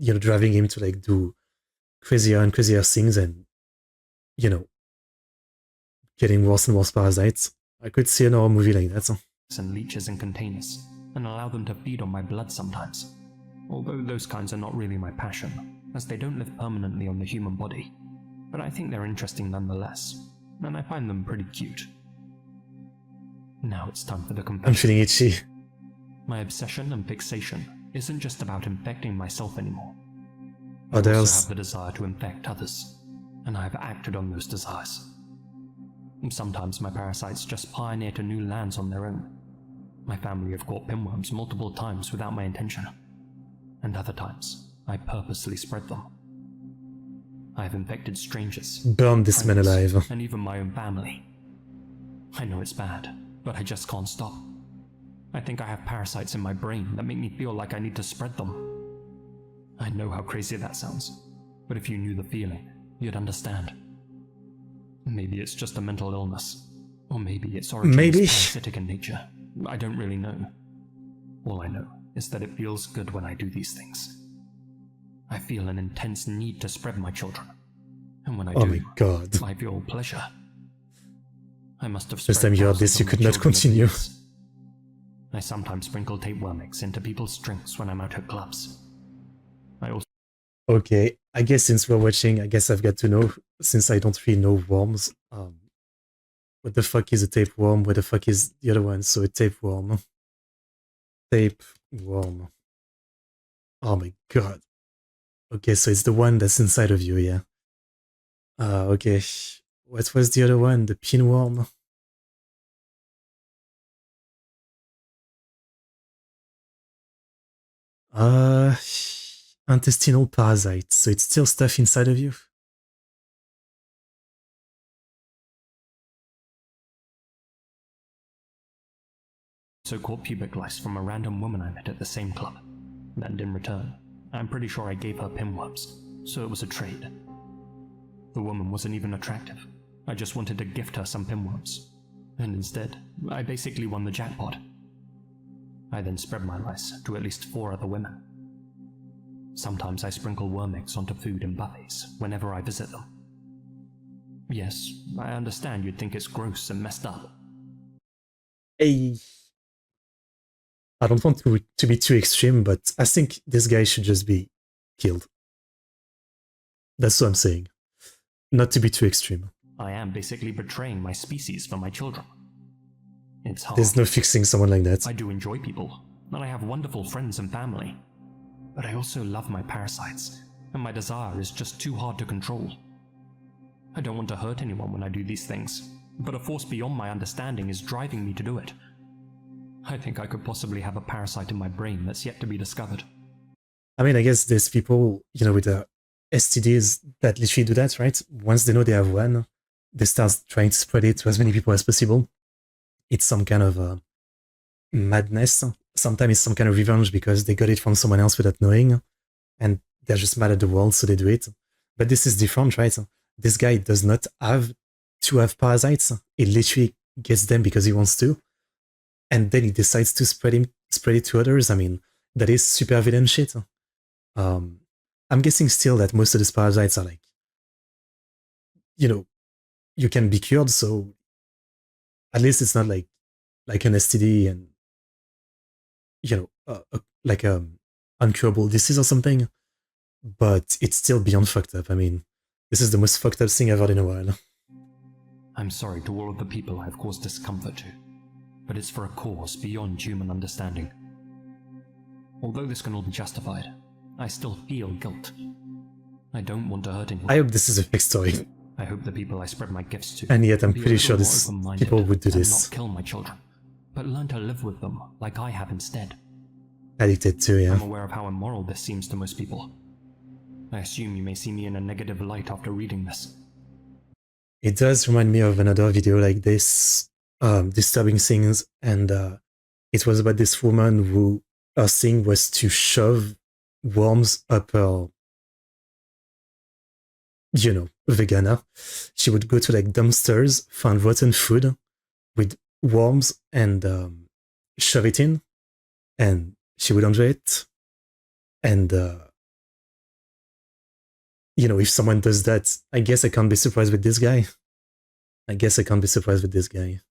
driving him to like do crazier and crazier things and, getting worse and worse parasites. I could see an horror movie like that. And leeches in containers, and allow them to feed on my blood sometimes. Although those kinds are not really my passion, as they don't live permanently on the human body. But I think they're interesting nonetheless, and I find them pretty cute. Now it's time for the confession. I'm feeling itchy. My obsession and fixation isn't just about infecting myself anymore. Others. I also have the desire to infect others, and I have acted on those desires. Sometimes my parasites just pioneer to new lands on their own. My family have caught pinworms multiple times without my intention, and other times I purposely spread them. I have infected strangers, Burn this man alive. and even my own family. I know it's bad, but I just can't stop. I think I have parasites in my brain that make me feel like I need to spread them. I know how crazy that sounds, but if you knew the feeling, you'd understand. Maybe it's just a mental illness, or maybe its origin is parasitic in nature. I don't really know. All I know is that it feels good when I do these things. I feel an intense need to spread my children, and when I do, my God. I feel pleasure. I must have First time you heard this, you could not continue. I sometimes sprinkle tapeworm eggs into people's drinks when I'm out at clubs. I also... Okay, I guess since we're watching, I guess I've got to know, since I don't really know worms, what the fuck is a tapeworm? What the fuck is the other one? So a tapeworm. Tapeworm. Oh my God. Okay, so it's the one that's inside of you, yeah. Okay. What was the other one? The pinworm? Intestinal parasite. So it's still stuff inside of you? So caught pubic lice from a random woman I met at the same club. And in return, I'm pretty sure I gave her pinworms, so it was a trade. The woman wasn't even attractive. I just wanted to gift her some pinworms. And instead, I basically won the jackpot. I then spread my lice to at least 4 other women. Sometimes I sprinkle worm eggs onto food in buffets whenever I visit them. Yes, I understand you'd think it's gross and messed up. Hey. I don't want to be too extreme, but I think this guy should just be killed. That's what I'm saying. Not to be too extreme. I am basically betraying my species for my children. It's hard. There's no fixing someone like that. I do enjoy people, and I have wonderful friends and family. But I also love my parasites, and my desire is just too hard to control. I don't want to hurt anyone when I do these things, but a force beyond my understanding is driving me to do it. I think I could possibly have a parasite in my brain that's yet to be discovered. I mean, I guess there's people, with the STDs that literally do that, right? Once they know they have one, they start trying to spread it to as many people as possible. It's some kind of madness. Sometimes it's some kind of revenge because they got it from someone else without knowing, and they're just mad at the world, so they do it. But this is different, right? This guy does not have to have parasites. He literally gets them because he wants to. And then he decides to spread it to others. I mean, that is super villain shit. I'm guessing still that most of these parasites are like, you can be cured, so at least it's not like an STD and, like uncurable disease or something. But it's still beyond fucked up. I mean, this is the most fucked up thing I've heard in a while. I'm sorry to all of the people I've caused discomfort to, but it's for a cause beyond human understanding. Although this can all be justified, I still feel guilt. I don't want to hurt anyone. I hope this is a fake story. I hope the people I spread my gifts to, and yet I'm pretty sure this people would do this. Not kill my children, but learn to live with them like I have instead. Addicted to, yeah. I'm aware of how immoral this seems to most people. I assume you may see me in a negative light after reading this. It does remind me of another video like this, disturbing things, and it was about this woman who her thing was to shove worms up her, you know, vegana. She would go to like dumpsters, find rotten food with worms, and shove it in, and she would enjoy it. And you know, if someone does that, I guess I can't be surprised with this guy. I guess I can't be surprised with this guy.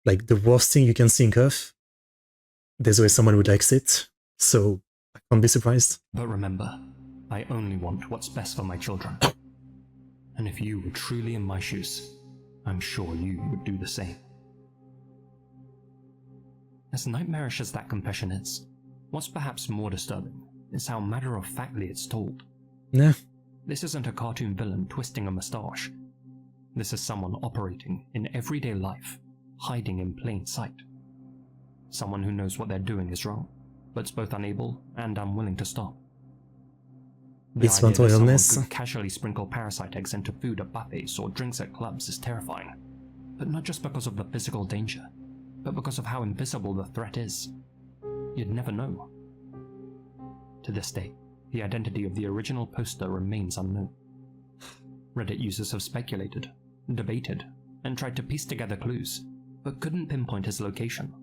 Like, the worst thing you can think of, there's always someone who likes it, so I can't be surprised. But remember, I only want what's best for my children. And if you were truly in my shoes, I'm sure you would do the same. As nightmarish as that confession is, what's perhaps more disturbing is how matter-of-factly it's told. Yeah. This isn't a cartoon villain twisting a moustache. This is someone operating in everyday life, hiding in plain sight. Someone who knows what they're doing is wrong, but's both unable and unwilling to stop. The It's idea mental that someone illness. could casually sprinkle parasite eggs into food at buffets or drinks at clubs is terrifying. But not just because of the physical danger, but because of how invisible the threat is. You'd never know. To this day, the identity of the original poster remains unknown. Reddit users have speculated, debated, and tried to piece together clues, but couldn't pinpoint his location.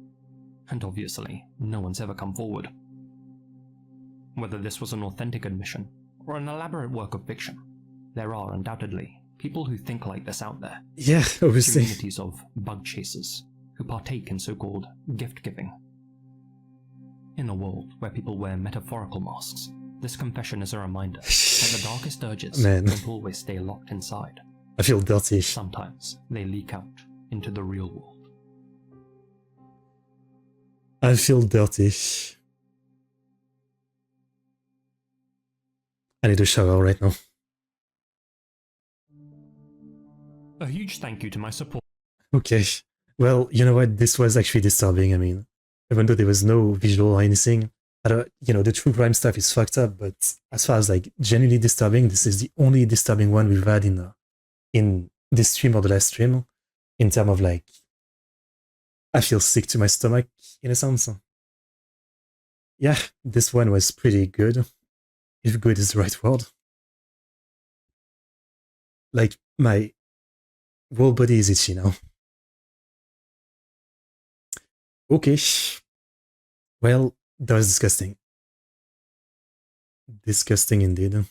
And obviously, no one's ever come forward. Whether this was an authentic admission, or an elaborate work of fiction, there are undoubtedly people who think like this out there. Yeah, obviously. Communities of bug chasers who partake in so-called gift-giving. In a world where people wear metaphorical masks, this confession is a reminder that the darkest urges don't always stay locked inside. I feel dirty. Sometimes they leak out into the real world. I feel dirty. I need a shower right now. A huge thank you to my support. Okay. Well, you know what? This was actually disturbing. I mean, even though there was no visual or anything, I don't, you know, the true crime stuff is fucked up, but as far as like genuinely disturbing, this is the only disturbing one we've had in this stream or the last stream, in terms of like, I feel sick to my stomach, in a sense. Yeah, this one was pretty good, if good is the right word. Like, my whole body is itchy now. Okay. Well, that was disgusting. Disgusting indeed.